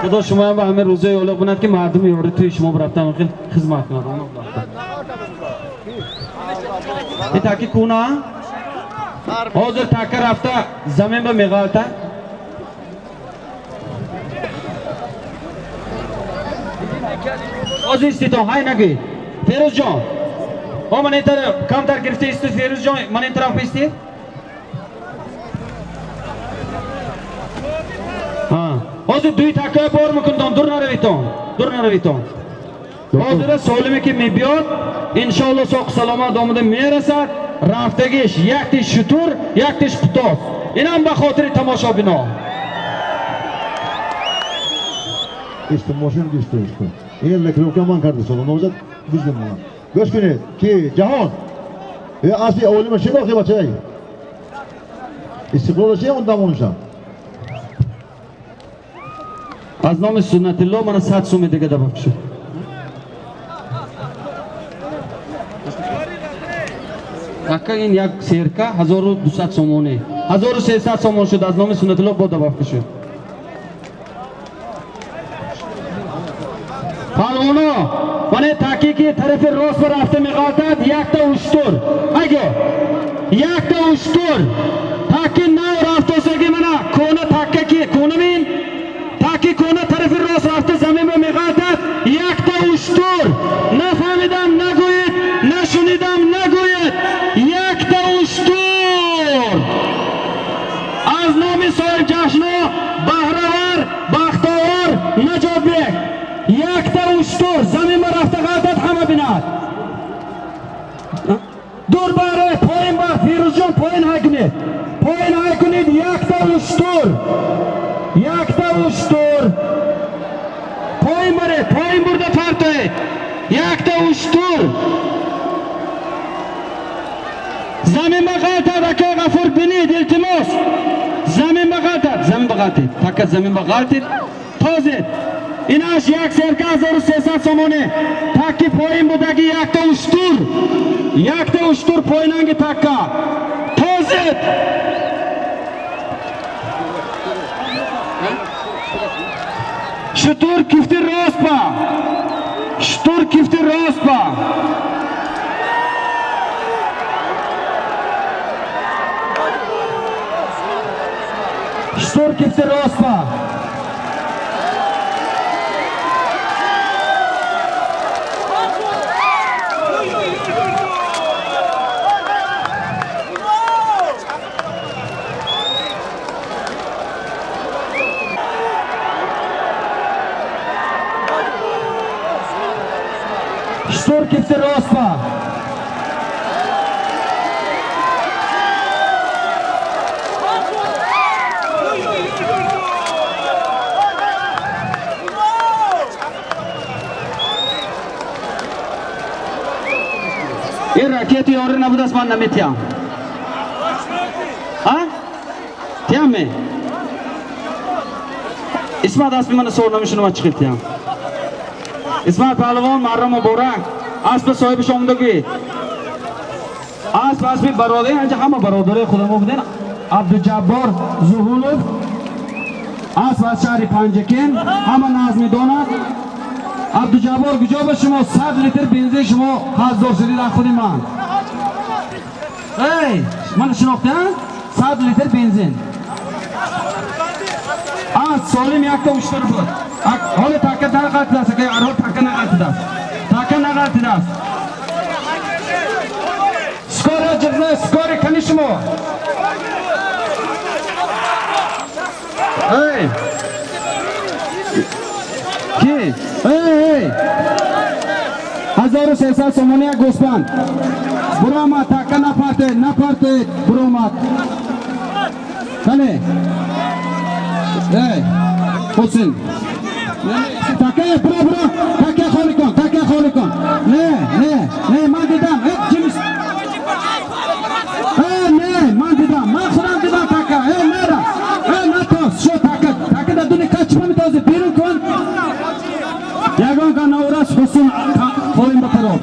خدا شما هم به همه روزه اولاق بند که مردم یاری توی شما برفتن خیلی خدمت کنند این تاکی کونه حاضر تاکه رفته زمین به میغالته حاضر استیتان های نگی فیروز جان من این طرف کم تر گرفته است فیروز جان من این طرف بیستی حاضر دوی تاکه بار میکندم دور نرویتان حاضر سالمی که میبیاد انشاءالله ساق سلامت آمده میرسد رفتگیش یک تیش شطور یک تیش پتاس این هم به خاطر تماشا بنا İşte moşun düştü işte. İyi reklam man kardeş oldu. Ne olacak? Bizden mi? Göz günü ki Cahan. Asli oğluma şey bakıyor bacay. İstiklal şey ondan konuşan. از نام سنت الله من 100 سوم دیگه دباب شد تاکه این یک سرکه 1200 سومونه 1300 سومون شد از نام سنت الله با دباب شد پالوانا من تاکی که طرف راست پر رفته میقاتد یک تا اشتر اگه یک تا اشتر تاکی نو رفته سگی منه کونه تاکه که کونه بین تاکی کونه طرف راست رفته زمین به میقاتد یک تا اشتر نفهمیدم نگوید نشنیدم نگوید یک تا اشتر از نام صاحب جشنو بهره‌ور بختاور نجات بیگ یک تا اشتر زمین به رفته قاتد همه بیند دور باره پایین بر فیروز جان پایین های کنید یک تا اشتر پایین بره پایین برده پرتوید یک تا اشتر زمین بغلطد اکه غفور بینید التماس زمین بغلطد زمین بغلطید تکت زمین بغلطید تازید ایناش یک سرکه 1300 سومونه تکی پایین بودگی یک تا اشتور پاییننگی تکه تازید شطور کفتی راست با شطور کفتی راست با شطور کفتی راست با شطور کفتی راست با این راکتی اور نبود است من نمیتیم ها تیامه اسمت اسب من سور نمیشونم چی تیم اسمت پهلوان محرم و بورک اسب صاحب شامدگی اسب برادری اینجا همه برادری خودمون بودن عبدالجبار زهولوف اسب از شهر پنجکین همه نظمی داند عبدالجبار کجا به شما 100 لیتر بنزین شما حضور شدید از خود من ای من شناختم 100 لیتر بنزین سالم یک تا اشتر بود حال تاکه نغلطی است که حال تاکه نغلطی است تاکه نغلطی است سکور جبنه سکور کنی شما ای کی ای 1300 سومونی گوسپند برو ما تاکه نپرته برو ما کنه ای حسین تاکه برو تاکه خالی کن نه من دیدم جیمز نه من دیدم من خودم دیدم تاکه نه نتاز شو تاکه در دونی کچ من میتازی بیرون کن یگان که نورش حسین خواهیم بپرو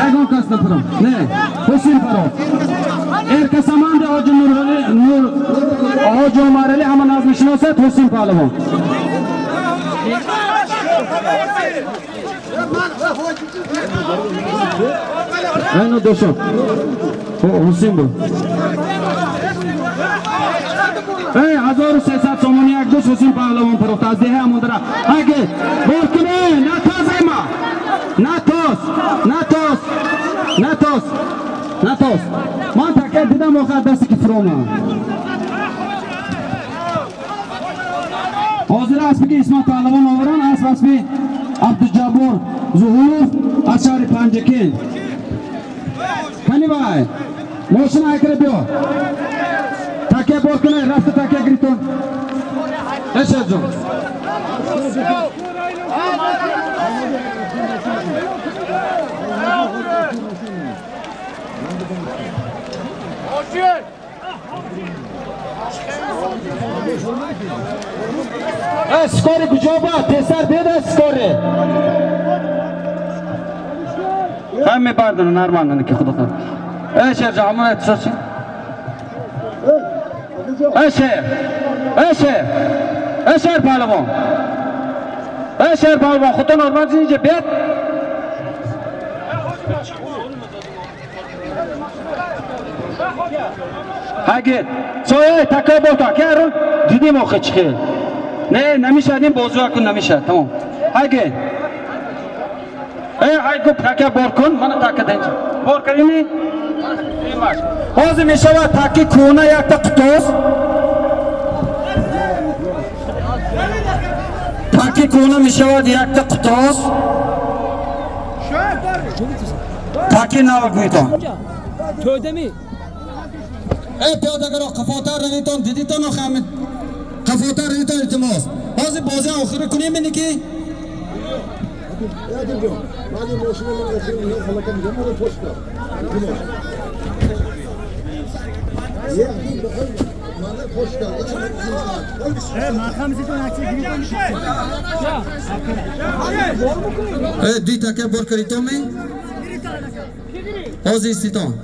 یگان کس نپرو نه حسین پرو ارک سمانده آج عمرعلی همه نظم شناست حسین پهلوان اینو دوشم حسین بود ای 1300 سومونی یک دوست حسین پهلوان پروخت از دیه همون داره اگه برکنه نتاز ما نتاز من تکر دیدم آخر دستی که فرومه حاضر است بگی اسمت پهلوان آوران است بی عبدالجبار زهولوف از شهر پنجکین کنی بای موشن آیکره بیا تاکه بار کنه رفت تاکه گریتون اشد جون اسکوری کجا با تسر بده اسکوری همه باردن نرمان که خدا خواهد ای شهر جامعه اتشار چی؟ ای شهر پهلوان خودتا نرمان زینجا بید اگه سویه تکا بوتا که ارون دیدیم آخه چخیل نه نمیشه این بازو کن نمیشه تمام اگه گفت تکه بار کن من تکه دینجا بار کنی حاضر میشه و تکه کونه یک تا قطوز تکه کونه میشه و یک تا قطوز تکه نوگویتان تویده می پیادهگرا قفاتر رویتان دیدیتان و خمید قفاتر رویتان التماس حاضر بازی آخر کنیم اینی که دوی تکبر کریتو می آزیستیتان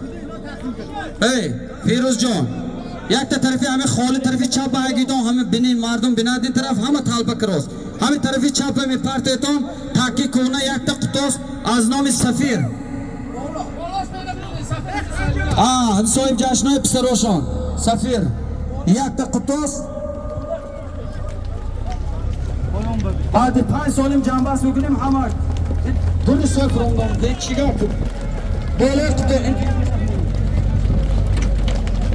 فیروز جان یک تا طرفی همه خالی طرفی چپ بایگیتان همه بینین مردم بینادین طرف همه طالبه کراست همه طرفی چپ می پرتیتان تاکی کونه یک تا قطوس از نام سفیر صاحب جشنای پسروشان سفیر یک تا قطوس بعد 5 سالیم جنبست میکنیم همه دونی صفر روندم ده چیگاه کن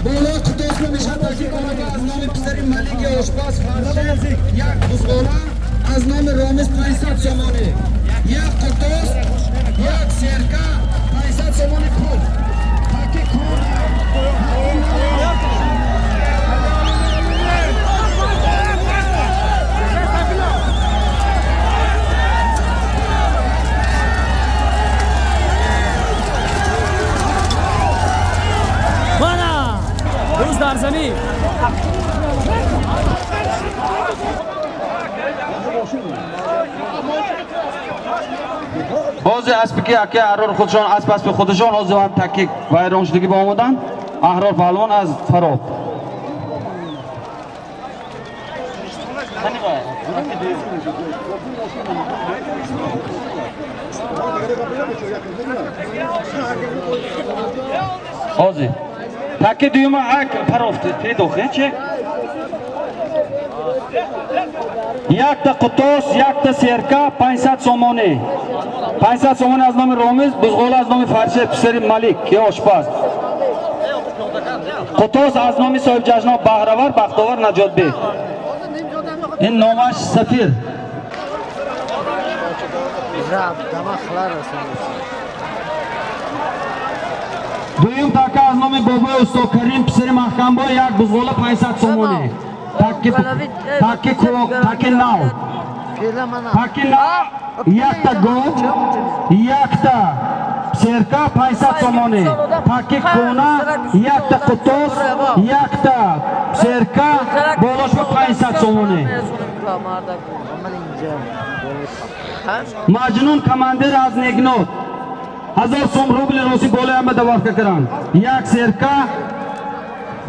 بالا قطوس نمیشه تاکی کنه از نام پسری ملیک آشپاس فرشه یک بزغاله از نام رامز 500 سامانه یک قطوس یک سرکه 500 سامانه پول تاکی کنه روز در زمین حوزه اسبکی اکه احرار خودشان اسب به خودشان حوزه هم تکیک ویران شدگی با آمدن احرار پهلوان از فراب حوزه تکی دویمه اک پرافته تی دوخه چه؟ یک تا قطوس یک تا سرکه 500 سامانه 500 سامانه از نام رامز بزغاله از نام فرشه پسری ملیک که آشپز قطوس از نام صاحب جشنها بهرور بختاور نجات بیگ این نامش سفیر دویم تاکه از نام بابای استاد کریم پسر محکم با یک بزغاله 500 سامانه تاکی ناو یک تا گو یک تا سرکه 500 سامانه تاکی کونه یک تا قطوس یک تا سرکه بالاش با 500 سامانه مجنون کماندر از نگنود 1000 سوم روبل روسی بالا همه دوارکه کرن یک سرکه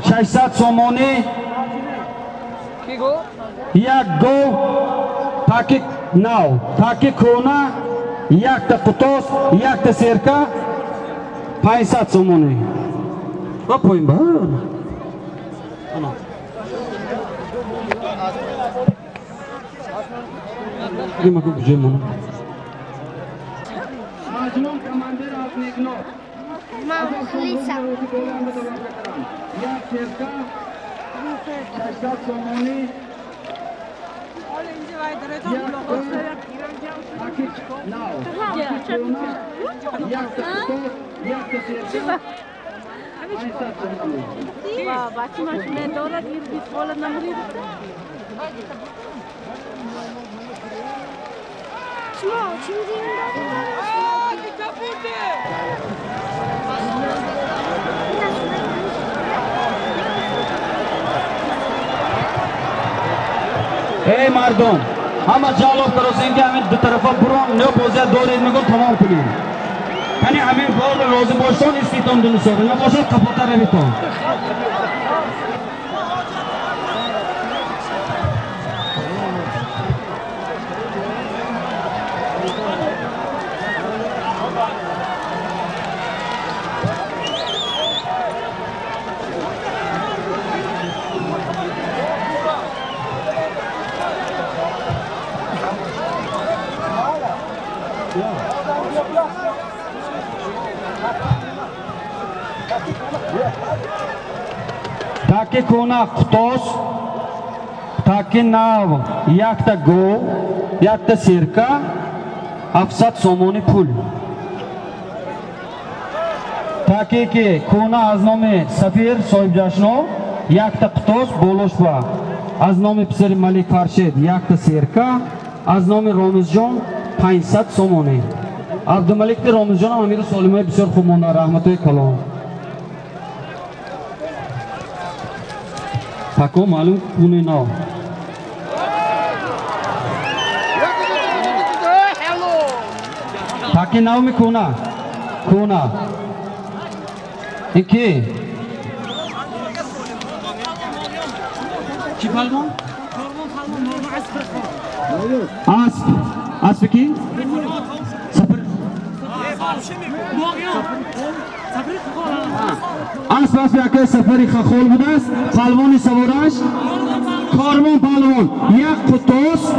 600 سامانه یک گو تاکی ناو تاکی کونه یک تا قطوس یک تا سرکه 500 سامانه با پایین با این مکو کجای مانو مجنون کماندر از نگنود من خلیصم یک سرکه 600 سامانه بچه ماشینه دارد یه بیت بالا نمورید شما چی میدیم؟ ای مردم همه جالب کروسین که همین دو طرفا برون نه بوزه دورید میگن تمام کنیم یعنی همین بار روزی باشتون استیتون دونسته نه باشد کپوتا رویتون تاکی کونه قطوس تاکی ناو یک تا گو یک تا سرکه 700 سامانه پول تاکی که کونه از نام سفیر صاحب جشنو یک تا قطوس بولوش با از نام پسر ملیک فرشید یک تا سرکه از نام رامز جان 500 سامانه عبدالملیک رامز جان امیر سالمه بسیار خوب مانده رحمت های کلام Taco malum kune na. Taki naw mi kuna. Kuna. İki. Çipalmon? Asp. Asp ki? Sıfır. Asp yakı sıfırı khol budas. Palmoni savurash. Kormon palmon. Yak qutos.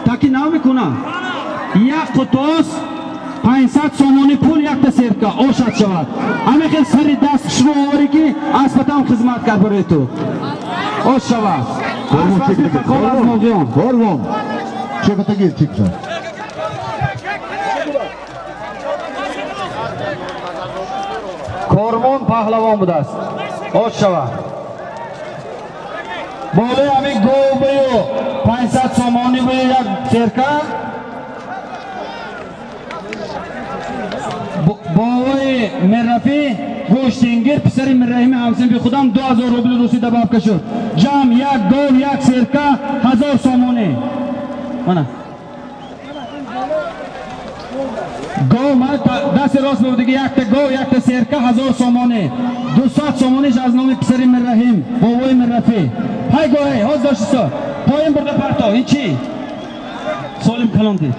Taki naw mi kuna. Yak qutos. 500 somoni pul yakta serka oshad shavad. Ame khel sari dast shuru ovori ki aspatam xizmat kar bore tu. Osh shavad. Kormon. Çekata gel çıksa. Kormon pahlavon budas. Osh shavad. Bole ame go boyo 500 somoni boyo yak serka. بوی مرفی گوشتینگر پسری مرحیم همسن بی خودم 2000 روبل روسی دباب کشد جام یک گول یک سرکه 1000 سومونه مانا گو ما دست راست بودگی یک تا گو یک تا سرکه 1000 سومونه 200 سومونش از نام پسری مرحیم بوی مرفی های گوهی حوز داشتیسو پایم برده پرتو این چی؟ سولیم کلانتی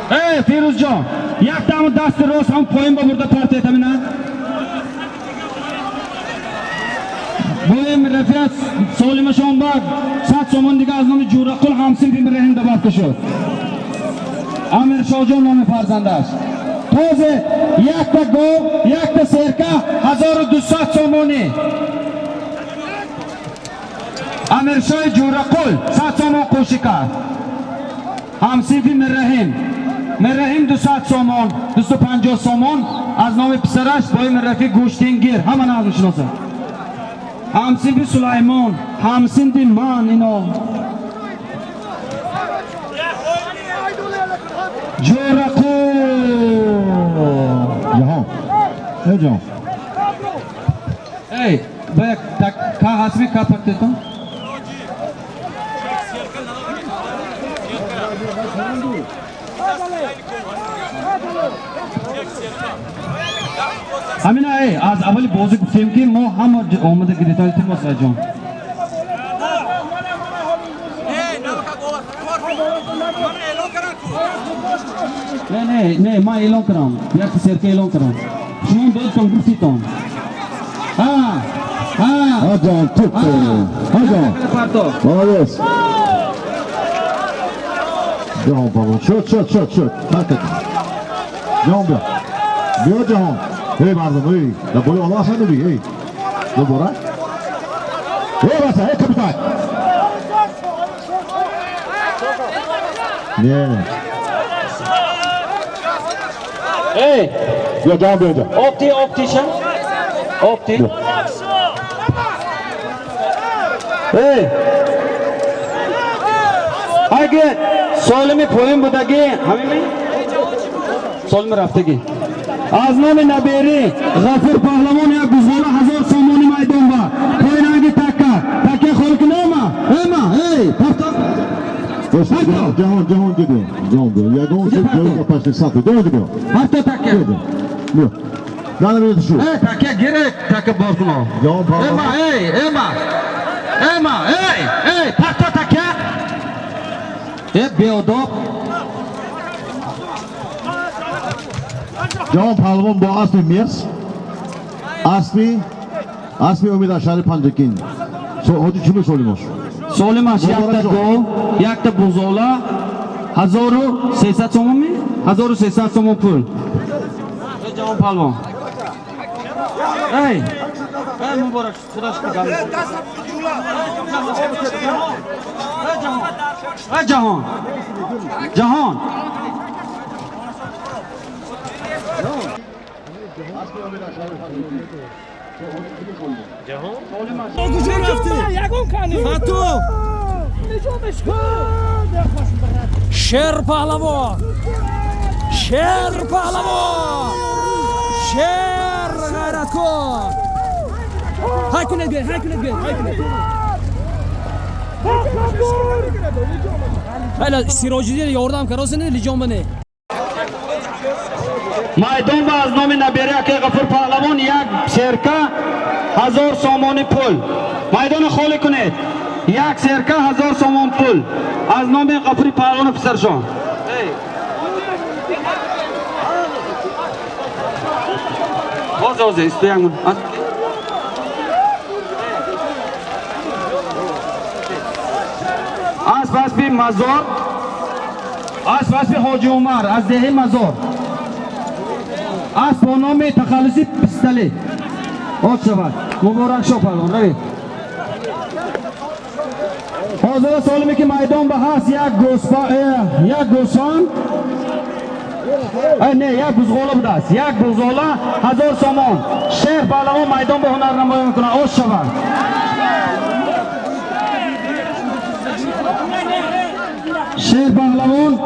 Hey Firuzjon, yak tam dast rost ham poyim ba burada part etamin ha. Boyim referat solima shon bag, sat somon diga az nomi Juraqul hamsin bin rehin da bab kashod. Amir Shohjon nomi farzandash. Toze yak ta go, yak ta serka 1200 somoni. Amir Shoh Juraqul sat somon qo'shika. Hamsin bin rehin مرحیم 200 سومون 250 سومون از نام پسرش بای مرفی گوشتینگیر همه نازم شناسه همسین بی سلیمان همسین بی من اینو جورقو جهان ای جهان ای باید که حسبی که پکته تو همینا ای از اولی بازی گفتیم که ما هم آمده گریتایی تیم واسه جان نه ما اعلان کنم یک سرکه اعلان کنم شما دوست کن گفتیتون ها جان توپ ها جان مالس جهان بابا شد تاکت جهان بیا جهان ای مردم ای دبوی الله اصلا نبی ای دبورا ای بسا ای کپیتان نه ای بیا جهان بیا جهان optician ای اگه سالمی پویم بودگی همین سالمی رفتگی از نام نبیری غفور پهلوان یک گزوله 1000 سومونی میدان با پوینانگی تکه خلق ناما ایما ای پرتا جهان جدی جهان بیا یگون سه جلو پشت ساتو جهان بیا پرتا تکه بیا نه بیا شو ای تکه گیره تکه بارکنو جهان پهلوان ایما ای پرتا تکه ای بیاداب جهان پهلوان با اسب میرس اسبی امید اشاری پنجکین هدی چی سولیماش سولیماش یک تا گو یک تا بوزولا 1300 سومون می 1300 سومون پول جهان پهلوان ای مبارک خدا شکر جهان شیر پهلوان شیر غیرت کن های کنید گیر های کنید گیر حالا سیراجی دیگه یاردم کراسی لیجان بنه میدان با از نام نبیره که غفور پهلوان یک سرکه 1000 سامان پول میدان خالی کنید یک سرکه 1000 سامان پول از نام غفور پهلوان پسرشان باز استویم از پس بی مزار از پس بی حاجی عمر از دهه مزار از با نام تخلصی پستلی آد شود مبارک شو پهلوان روید حاضر سالمی که میدان به هست یک گوسان نه یک بزغاله بوده است یک بزغاله 1000 سامان شیر پهلوان میدان به هنر نمایی میکنه آد شود شیر پهلوان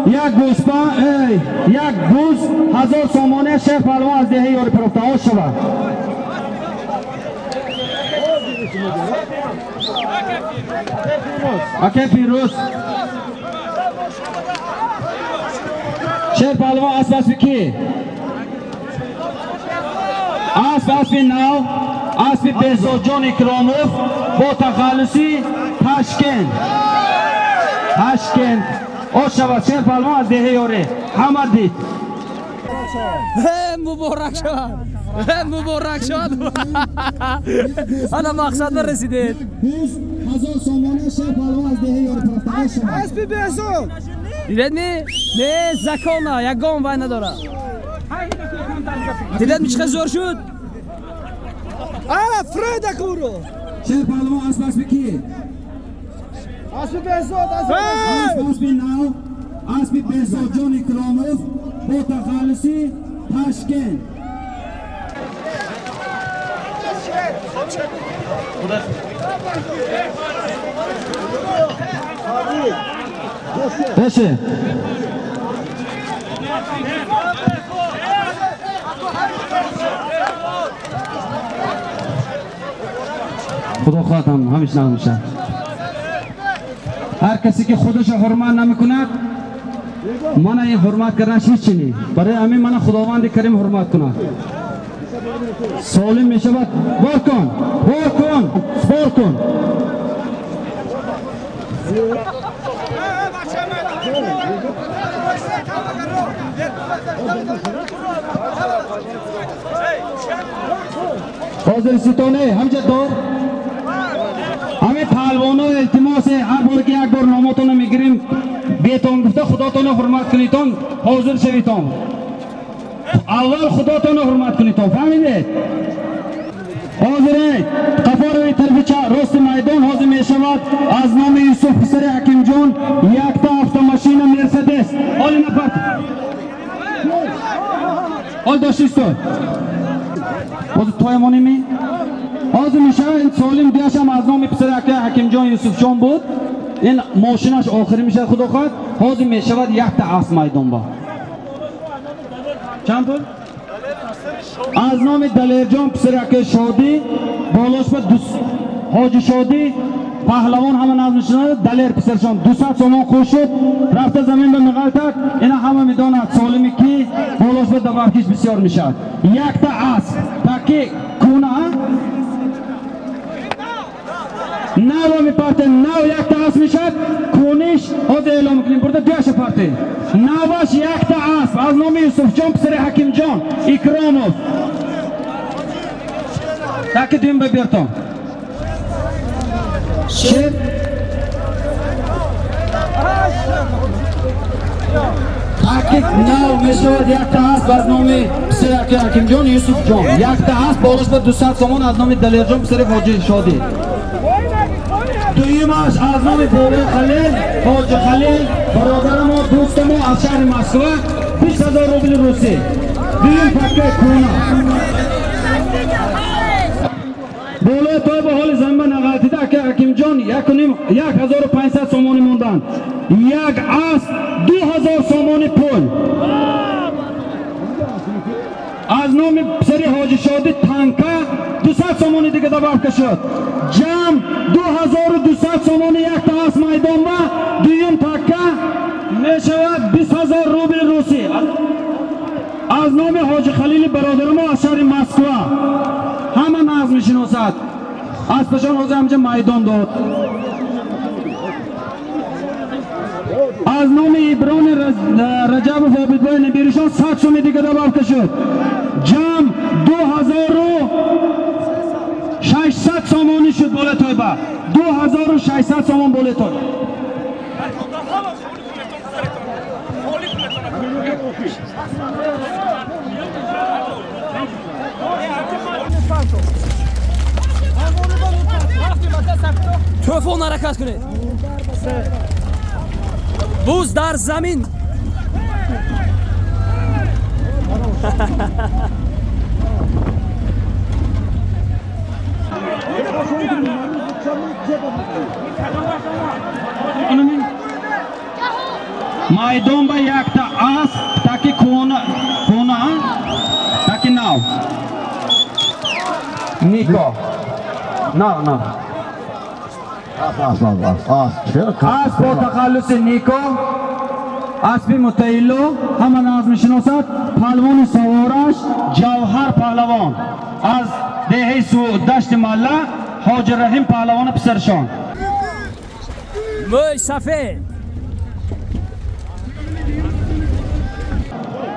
یک گوز 1000 سامانه شیر پهلوان از دهه یاری پرفته آد شود اکه پیروز شیر پهلوان اسب کی اسب نو اسب بهزاد جان اکراموف با تخلصی تشکن آد شود شیر پهلوان از دهه یاری همه دید مبارک شد حالا مقصد رسیدید 1000 سامانه شیر پهلوان از دهه یاری پرفته اسبی بهزاد دیدید نه زکانه یک گام وای نداره دیدید می چقدر زور شد فرید کورو شیر پهلوان اسب کی اسبی بهزاد اسب نو اسب بهزاد جان اکراموف با تخلصی تشکن بشه خدا خواهدم همیشه نمیشه هر کسی که خودش حرمت نمیکند من این حرمت کردنش هیچ چیزی برای همین من خداوند کریم حرمت کند سالم میشه باید بار کن حاضر ستانه همچه دار همه پهلوانو التماس هر بار که یک بار ناماتون میگیریم بیتون گفته خداتون حرمت کنیتون حاضر شویتون اول خداتون حرمت کنیتون فهمیدید حاضره قفار طرف راست میدان حاضر می شود از نام یوسف پسر حکیم جان یک تا автомашина مرسدس حال نفر حال داشتیست حاضر توی مانیمی حاضر می شود این سالم دیاشم از نام پسر حکیم جان یوسف جان بود این ماشینش آخری می شود خدا خواهد حاضر می شود یک تا اس میدان با چند پول؟ از نام دلیر جان پسرک شادی بالاش به حاجی شادی پهلوان همه نظم شده دلیر پسرشان 200 سامان خوش شد رفته زمین به مغلطک اینا همه میداند سالمی که بالاش به دبرکش بسیار میشد یک تا اسب تاکی کونه نو میپرته نو یک تا اسب میشد کونش حاضر اعلام کنیم برده بیاشه پرته نوش یک تا اسب از نام یوسف جان پسر حکیم جان اکراموف تاکی دویم ببیرتون شیر تاکی نو میشود یک تا اسب از نام پسر حکیم جان یوسف جان یک تا اسب بالاش به 200 سامان از نام دلیر جان پسر حاجی شادی دویمش از نام بابا خلیل حاج خلیل برادر ما دوست ما از شهر مسکو 20000 روبل روسی دویم پکه کونه بالا تا به حال زمین نغلطیده که حکیم جان 1500 سامانی موندن یک اسب 2000 سامانی پول از نام پسری حاجی شادی تنکه 200 سومانی دیگه دبافکه شد. جمع 2200 سومانی یک تا از میدان و دویم تکه میشود 20000 روبل روسی. از نام حاجی خلیل برادر ما از شهر مسکو همه ناز میشناسد. از پشان حوزه همجا میدان داد. از نام ابران رجب و عابدبای نبیرشان 100 سومی دیگه دبافکه شد. جمع 2600 سومانی شد بالا تویبه. 2600 سومان بالا توی. تلفن حرکت کنید. بوز در زمین. میدان با یک تا اسب تاکی کونه تاکی ناو نیکو نه اسب با تخلص نیکو اسبی متعیلو همه ناز میشناسد. پهلوان سوارش جوهر پهلوان از دهه دشت مله حاج رحیم پهلوان پسرشان. موی سفید.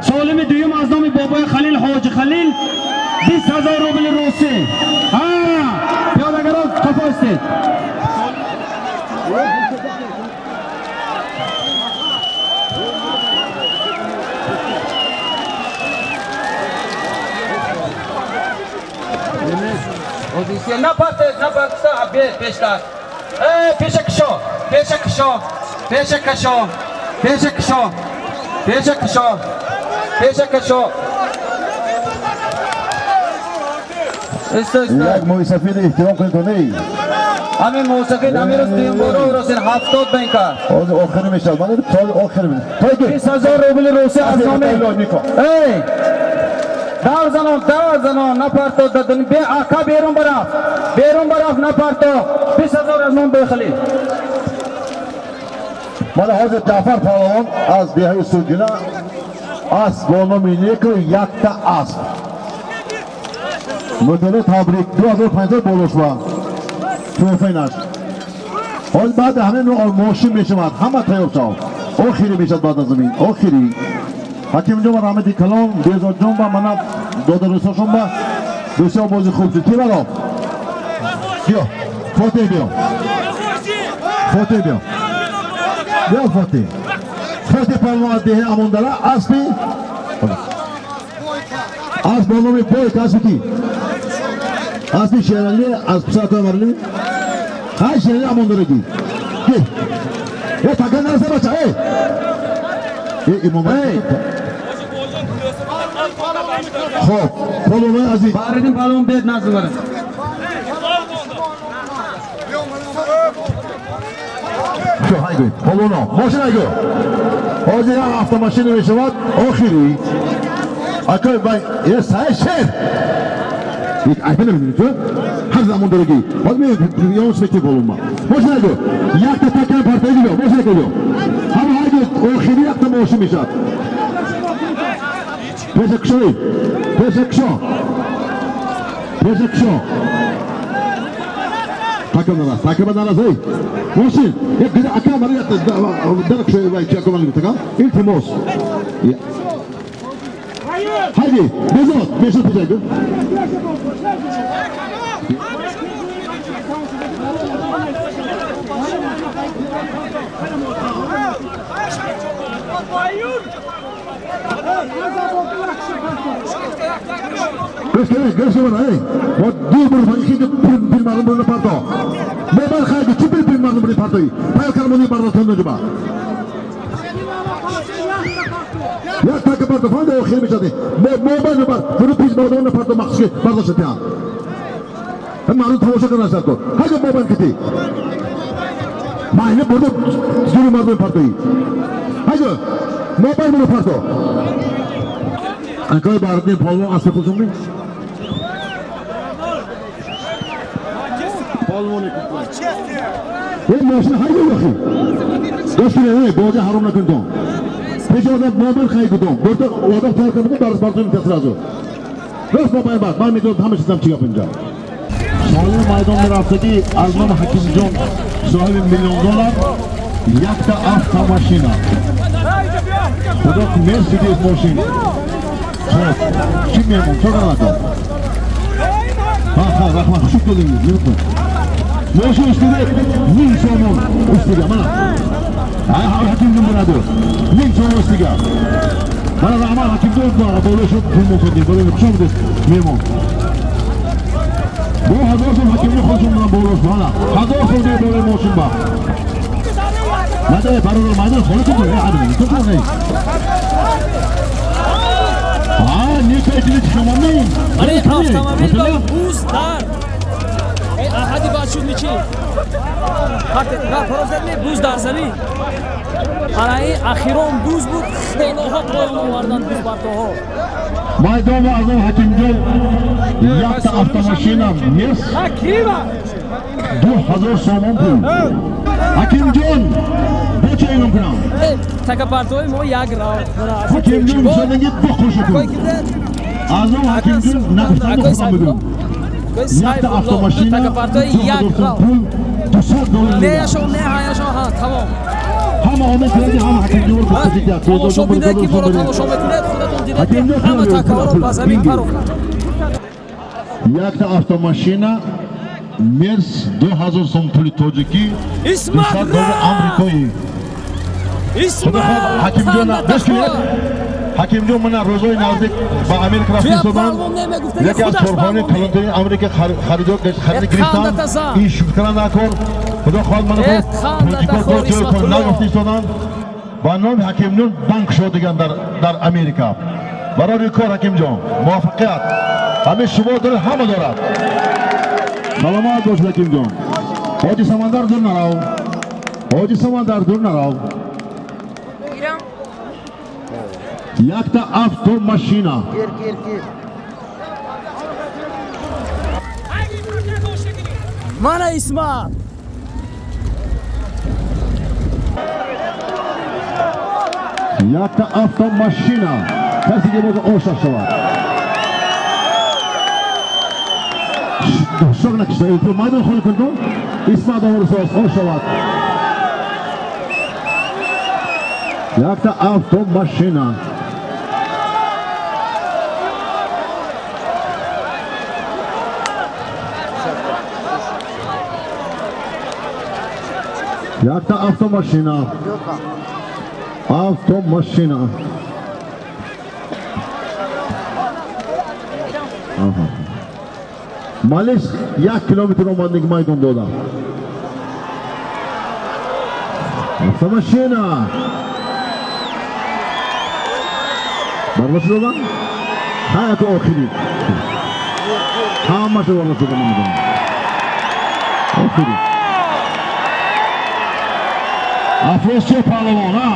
سالم دویم از نام بابای خلیل حاج خلیل 20000 روبل روسی. پیاده‌گران کفا استید. نه پاتید پیشتر. پیش کشو. یک موسیقی احترام کنید تو نی. همین موسیقی امیر دویم برو روزین 70 بینکه. از آخری میشه. من سال آخری میشه. تو 20000 روبل روسی از نام. ای دار زنان نپرتو دادن به آقا بیرون براف نپرتو 20000 از نام بخلی. من حاضر جعفر پهلوان از دهه سوگینا اسب با نام نیکو یک تا اسب مدل تبریک 2500 بولوش با توفینش. حال بعد همه نوع ماشین میشود همه تیار شد. آخری میشد بعد از زمین آخری. حکیم جان و رحمتی کلام بیزاد جان با من داده رساشون با بسیار بازی خوب شد. کی برا؟ بیا فاتح بیا فاتح پهلوان از دهه اموندره اسبی از بانومی پویت اسبی کی؟ اسبی شیرالی از پسرکای مرلی های شیرالی اموندره کی؟ تاکن نرسه بچه امام خب پهلوان عزیز باردین پهلوان بیت نازل برد. شو های گوید پهلوانا ماشین های گوید حاضر автомашина میشود آخری اکای بای یه سای شهر یک ایفه نمیدونی تو هر زمان درگی باید میگه یانس میتی پهلوان ماشین های گوید یک تا تکن پرتایی بیا ماشین های گوید همه های گوید آخری یک تا ماشین میشد پیش کشو تاکم ناراض ای ماشین یک دیگه اکا مریت درک شوی وای چه کامل میتگم التماس هایدی بزاد میشه پیدا Göster bana hey. O dil bermain kita pil malam berada parto. Mobile kaya cipil pil malam berada parto. Payah kalau moni parto thondo coba. Ya tak parto fanda o khir bichade. Mobile bar. Bunu pil malam parto maksud parto setia. Hem malam thamosa karna chato. Haja mobile kiti. Mahine bodo zuri malam parto. Haja mobile berada parto. Akoy Baratni polvon asli qo'shimmi? Hey, mashina hayda yo'qi. Do'stlar, hey, boja haromna kundon. Pejoda mobil qaygudon. Burada odam tarqatib dars barchani tasirazu. Do'st babay bak, men medo hamishidan chiqib inja. Sholiy maydonda raftagi Azman Hakimjon sohibi $1 million yakta avtomashina. Xudo Mercedes mashina. Xo'p, kim mehmon? So'raladi. Ha, rahmat, xush keldingiz. Yuribdi. Mashina ustida 1000 so'm ustiga mana. Ha, Hakimjon bo'ladi. 1000 so'm ustiga. Mana rahmat Hakimjon bo'lishib pul bo'ladi. Xushomdesiz, mehmon. Bu 1000 so'm Hakimjon qo'shim bilan bo'lish mana. 1000 so'm deb bo'lay mashina bor. Mana barobar maydon xonada hadi. To'xtang. Ha, ne kaytini chiqamanmayim. Ana avtomobil va buzdar. Ey ahadi bachunichi. Hatta prozerni buzdarsani. Ana axiron buz bu xeloha qo'yganlardan buz bartoho. Maydon va Azam Hakimjon yakta avtomashina mes. Ha, kima? 2000 so'm pul. Hakimjon Bochayim bilan. Takapartoy mo yagra. Hakimjon shunga qo'shib. Azam Hakimjon naqddan qo'shamidim. Yakta avtomashina Takapartoy yagra. $200. Ne yaşo ne hayasho ha tamam. Hamma odam kiradi, hamma Hakimjon ko'rsatyapti. Tomoshabinlar ki bola tomosha mekunad xudotun didat. Hamma takror va zamin farq. Yakta avtomashina Mers 2000 so'm puli tojiki. İsmat Amerika'yı. İsmat Hakimjon mana ro'zoy nazdik va Amerika raftisodan yaki az korxona kalendari Amerika xaridor Gristan ish shukranakor xudo xoh mana bu raftisodan va nom Hakimjon bank shodigan dar Amerika. Barori kor Hakimjon muvaffaqiyat. Hamish shumodir hamma dorad. Salomat bo'ling Hakimjon. Hoji Samandar Durnarov. Hoji Samandar Durnarov. Yakta avtomashina. Gir. Mana İsmat. Yakta avtomashina. Kasiga bo'lsa o'shashlar. Shog'na kishlar, maydon xona qildim. İsmat o'rsoz o'shashlar. Yakta avtomashina. Yakta avtomashina. Avtomashina. Aha. Malish 1 kilometr omonlik maydon bo'ldi. Avtomashina. Barbaşı olan? Hayatı okili. Hamması barbaşı olan. Okili. Afrosya palavan ha.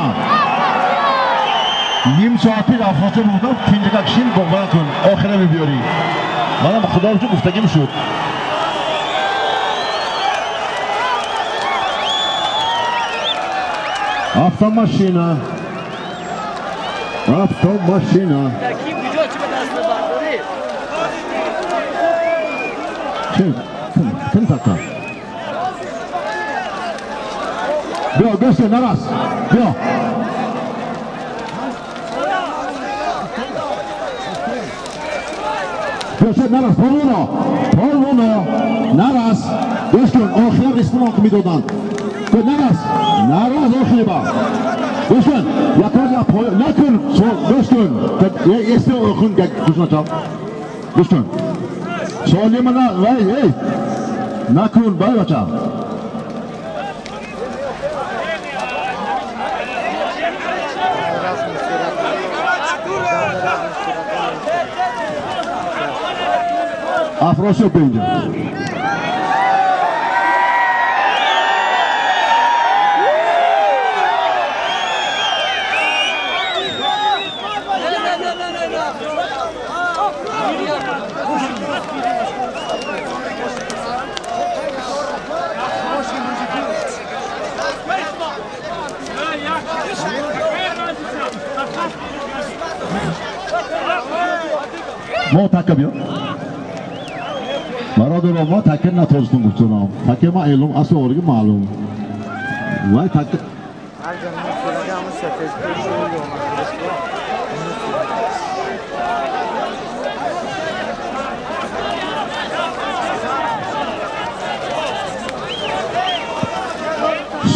20 saatlik Afrosya buradan tindik akşin bomba kın. Ahire mi biyori? Bana bu kadar çok uftagim şu. Avtomashina. Avtomashina. Kim gücü kime dastı bardori? Kim takar? Yok göster naras. Yok. Göster naras. Polvuno. Naras. Göster. Ahir ismini okumuş odan. Naras. Naras ahir bak. Dostum, yaklaşık nakın, dostum, este okun kuşuna çal. Dostum, söyleyeyim bana, hey, nakın, bay çal. Afrosya bence. ما تکه بیا برادر ما تکه نتوزتون گفتم تکه ما علم اصل اورگی معلوم وای تکه هر جا می‌خوره همون سفید پیشی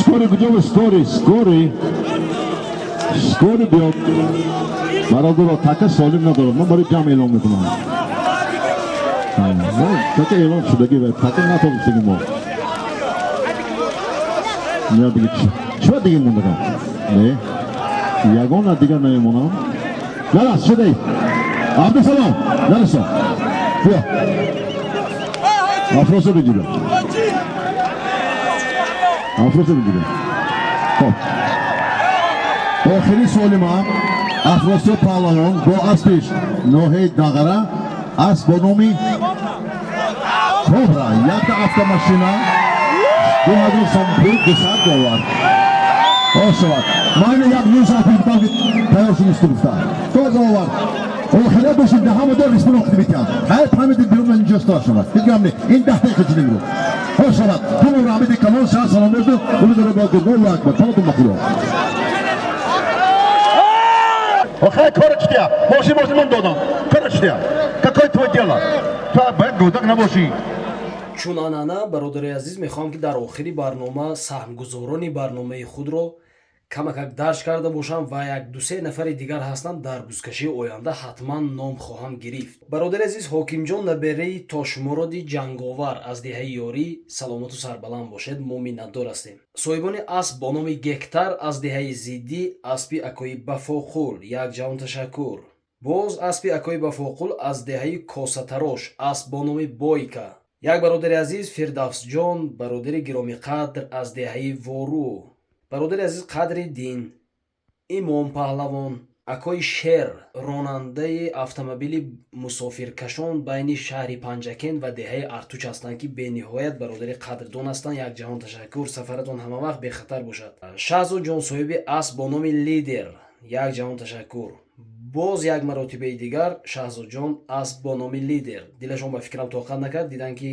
скорый где вы скорый бьет برادر تکه سالم ندارم من برای جمع اعلام میکنم تکه اعلام شدگی و تکه نتوزتگی ما یا دیگه چی دیگه موندگم نه یگان دیگه نمیمونم نرس شده ای عبدالسلام نرسا بیا افراسو بگیره خب آخری سوال ما افراسو پهلوان با اسبش نوحه دغره اسب با نومی کبرا یک автомашина 2000 سامپول $200 آشواد من یک نیوز آفریقا تیار شدیست گفتم تازه آورد آخره باشید ده همه دار رسم نقطه میکن هر پهمید بیرون من اینجا استار شود بگم نه این 10 دقیقه چنین رو آشواد همون رحمت کلان شهر سلام برد اونو داره باید الله اکبر تمام مخلوق آخه کار چطیا باشی من دادم کار چطیا какой твой дело تو باید گودک نباشی чун ан'ана бародари азиз мехоҳам ки дар охири барнома саҳмгузорони барномаи худро камакак дарж карда бошам ва як дусе нафари дигар ҳастанд дар бузкашии оянда ҳатман ном хоҳам гирифт. Бародари азиз ҳокимҷон набераи тошмуроди ҷанговар аз диҳаи ёрӣ саломату сарбаланд бошед, мо миннатдор ҳастем. Соҳибони асб бо номи Гектар аз диҳаи зиддӣ аспи акои Бафоқул якҷавон ташаккур. Боз аспи акои Бафоқул аз диҳаи Косатарош асб бо номи Бойка. Як бародари азиз Фирдавсҷон бародари гиромиқадр аз диҳаи Вору. бародари азиз Қадри Дин, Имом Паҳлавон, акои Шер ронандаи автомобили мусофиркашон байни шаҳри Панҷакен ва деҳаи Артуч ҳастанд ки бениҳоят бародари қадрдон ҳастанд. Якҷаҳон ташаккур, сафаратон ҳамавақт бехатар бошад. Шаҳзоҷон соҳиби асб бо номи Лидер, якҷаҳон ташаккур. боз як маротибаи дигар Шаҳзоҷон асб бо номи Лидер. Дилашон ба фикрам тоқат накард, дидан ки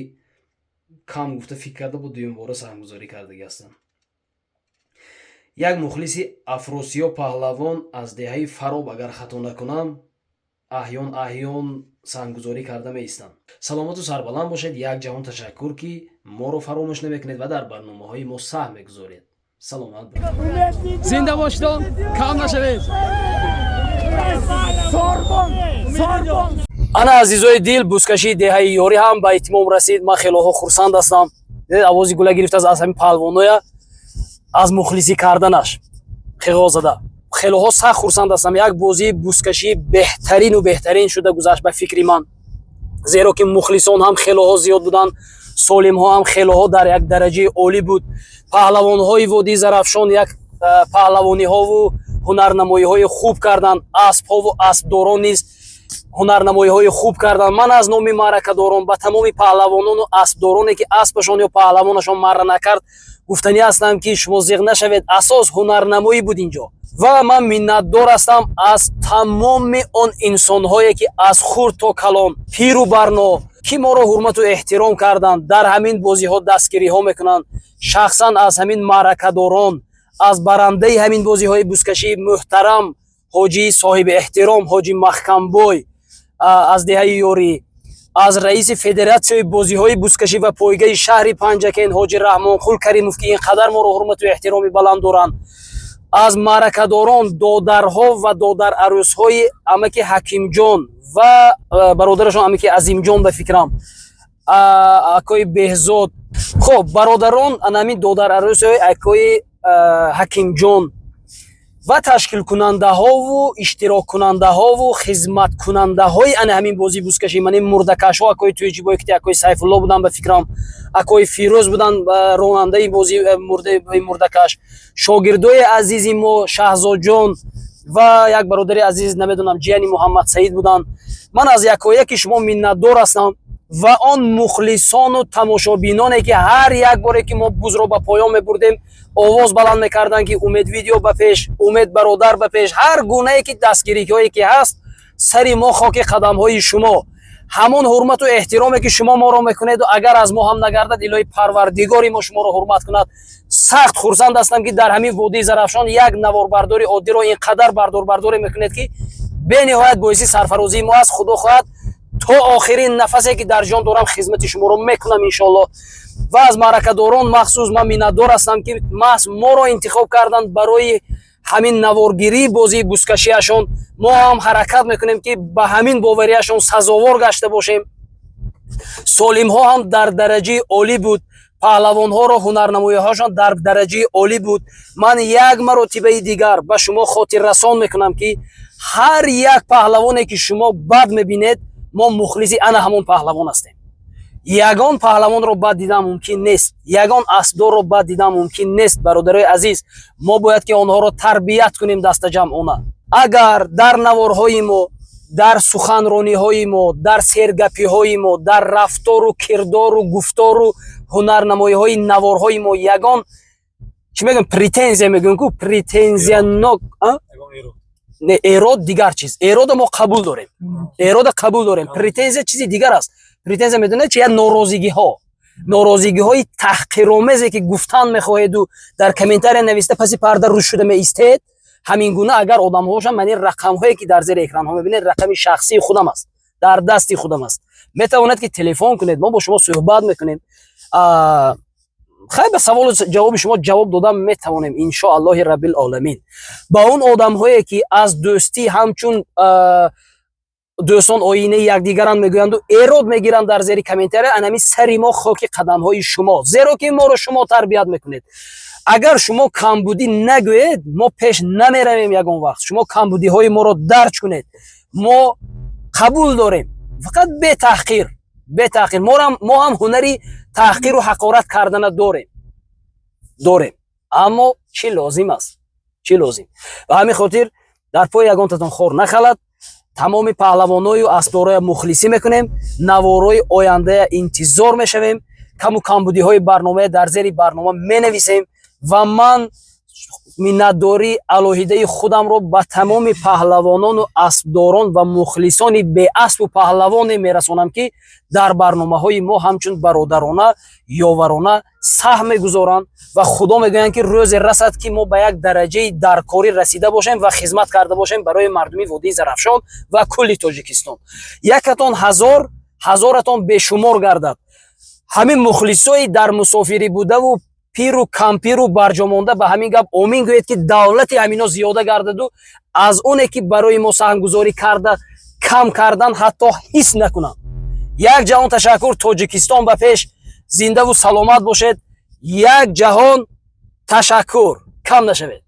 кам гуфта фикр карда бо дуюмбора саҳмгузорӣ кардаги ҳастанд. Як мухлиси Афросиё Паҳлавон аз деҳаи Фароб агар хато накунам аҳён саҳмгузорӣ карда меистанд. Саломату сарбаланд бошед. Якҷаҳон ташаккур ки моро фаромӯш намекунед ва дар барномаҳои мо саҳм мегузоред. Саломат бошед. Зинда бошед, кам нашавед. ана азизои дил, бузкашии деҳаи ёрӣ ҳам ба итмом расид. ман хелоҳо хурсанд ҳастам. авози гула гирифта аз ҳамин паҳлвоноя аз мухлисӣ карданаш хиғозада хелоҳо сахт хурсанд ҳастам. як бозии бузкашии беҳтарину беҳтарин шуда гузашт ба фикри ман, зеро ки мухлисон ҳам хелоҳо зиёд буданд, солимҳо ҳам хелоҳо дар як дараҷаи олӣ буд. паҳлавонҳои Водии Зарафшон як паҳлавониҳову ҳунарнамоиҳои хуб карданд. аспҳову аспдорон низ ҳунарнамоиҳои хуб карданд. ман аз номи маъракадорон ба тамоми паҳлавонону аспдороне ки аспашон ё паҳлавонашон марра накард гуфтанӣ ҳастам ки шумо зиқ нашавед. асос ҳунарнамоӣ буд инҷо ва ман миннатдор ҳастам аз тамоми он инсонҳое ки аз хурд то калон, пиру барно ки моро ҳурмату эҳтиром карданд, дар ҳамин бозиҳо дастгириҳо мекунанд. шахсан аз ҳамин маъракадорон, аз барандаи ҳамин бозиҳои бузкашии муҳтарам ҳоҷии соҳиби эҳтиром ҳоҷи Махкамбой аз диҳаи ёрӣ, аз раиси федератсияи бозиҳои бузкашӣ ва пойгаи шаҳри Панҷакен ҳоҷи Раҳмонқул Каримов ки ин қадар моро ҳурмату эҳтироми баланд доранд, аз маъракадорон, додарҳо ва додарарӯсҳои амаки Ҳакимҷон ва бародарашон амаки Азимҷон ба фикрам, акои Беҳзод. хоб бародарон анамин додарарӯсҳои акои Ҳакимҷон ва ташкилкунандаҳову иштироккунандаҳову хизматкунандаҳои ана ҳамин бозии бузкашӣ, мани мурдакашҳо акои Тӯҷибой ки акои Сайфулло буданд ба фикрам, акои Фирӯз буданд ронандаи бозии мурдакаш, шогирдои азизи мо Шаҳзоҷон ва як бародари азиз намедонам ҷияни Муҳаммад Саид буданд. Ман аз якояки шумо миннатдор ҳастам ва он мухлисону тамошобиноне ки ҳар як боре ки мо бузро ба поён мебурдем овоз баланд мекарданд ки умед видео ба пеш, умед бародар ба пеш, ҳар гунае ки дастгириҳое ки ҳаст сари мо хоки қадамҳои шумо. ҳамон ҳурмату эҳтироме ки шумо моро мекунеду агар аз мо ҳам нагардад илоҳи парвардигори мо шуморо ҳурмат кунад. Сахт хурсанд ҳастам ки дар ҳамин водии Зарафшон як наворбардори оддиро инқадар бардорбардоре мекунед ки бениҳоят боиси сарфарозии мо аст. худо хоҳад то охирин нафасе ки дар ҷон дорам хизмати шуморо мекунам иншоалло. ва аз маъракадорон махсус ман миннатдор ҳастам ки маҳз моро интихоб карданд барои ҳамин наворгирии бозии бузкашиашон. мо ҳам ҳаракат мекунем ки ба ҳамин бовариашон сазовор гашта бошем. солимҳо ҳам дар дараҷаи олӣ буд, паҳлавонҳоро ҳунарнамоиҳоашон дар дараҷаи олӣ буд. ман як маротибаи дигар ба шумо хотиррасон мекунам ки ҳар як паҳлавоне ки шумо бад мебинед мо мухлиси ана ҳамон паҳлавон ҳастем. ягон паҳлавонро бад дидан мумкин нест, ягон аспдорро бад дидан мумкин нест. бародарои азиз, мо бояд ки онҳоро тарбият кунем дастаҷамъона. агар дар наворҳои мо, дар суханрониҳои мо, дар сергапиҳои мо, дар рафтору кирдору гуфтору ҳунарнамоиҳои наворҳои мо ягон чӣ мегӯям претензия мегӯям ку претензиянок не эрод дигар чиз. эродо мо қабул дорем, эрода қабул дорем. претензия чизи дигар аст. претензия медонед чи? як норозигиҳои таҳқиромезе ки гуфтан мехоҳеду дар комментария нависта паси парда рӯш шуда меистед. ҳамин гуна агар одамҳо бошанд, мани рақамҳое ки дар зери экранҳо мебинед рақами шахсии худам аст, дар дасти худам аст. метавонед ки телефон кунед, мо бо шумо суҳбат мекунем. хай ба саволу ҷавоби шумо ҷавоб додам метавонем иншоаллоҳи раббил оламин. ба он одамҳое ки аз дӯстӣ ҳамчун дӯстон оинаи якдигаранд мегӯянду эрод мегиранд дар зери комментария, анами сари мо хоки қадамҳои шумо, зеро ки моро шумо тарбият мекунед. агар шумо камбудӣ нагӯед мо пеш намеравем. ягон вақт шумо камбудиҳои моро дарҷ кунед, мо қабул дорем. фақат бетаҳқир. мо ҳам ҳунари таҳқиру ҳақорат кардана дорем. аммо чӣ лозим аст? чӣ лозим? ба ҳамин хотир дар пои ягонтатон хор нахалад. тамоми паҳлавоную аспдороя мухлисӣ мекунем. наворои ояндая интизор мешавем. каму камбудиҳои барномая дар зери барнома менависем. ва ман миннатдории алоҳидаи худамро ба тамоми паҳлавонону аспдорон ва мухлисони беаспу паҳлавоне мерасонам ки дар барномаҳои мо ҳамчун бародарона ёварона саҳм мегузоранд ва худо мегӯянд ки рӯзе расад ки мо ба як дараҷаи даркорӣ расида бошем ва хизмат карда бошем барои мардуми водии Зарафшон ва кулли Тоҷикистон. якатон ҳазоратон бешумор гардад. ҳамин мухлисои дар мусофирӣ будаву пиру кампиру барҷомонда ба ҳамин гап омин гӯед ки давлати ҳамино зиёда гардаду аз оне ки барои мо саҳмгузорӣ карда кам кардан ҳатто ҳис накунанд. як ҷаҳон ташаккур. Тоҷикистон ба пеш. зиндаву саломат бошед. як ҷаҳон ташаккур. кам нашавед.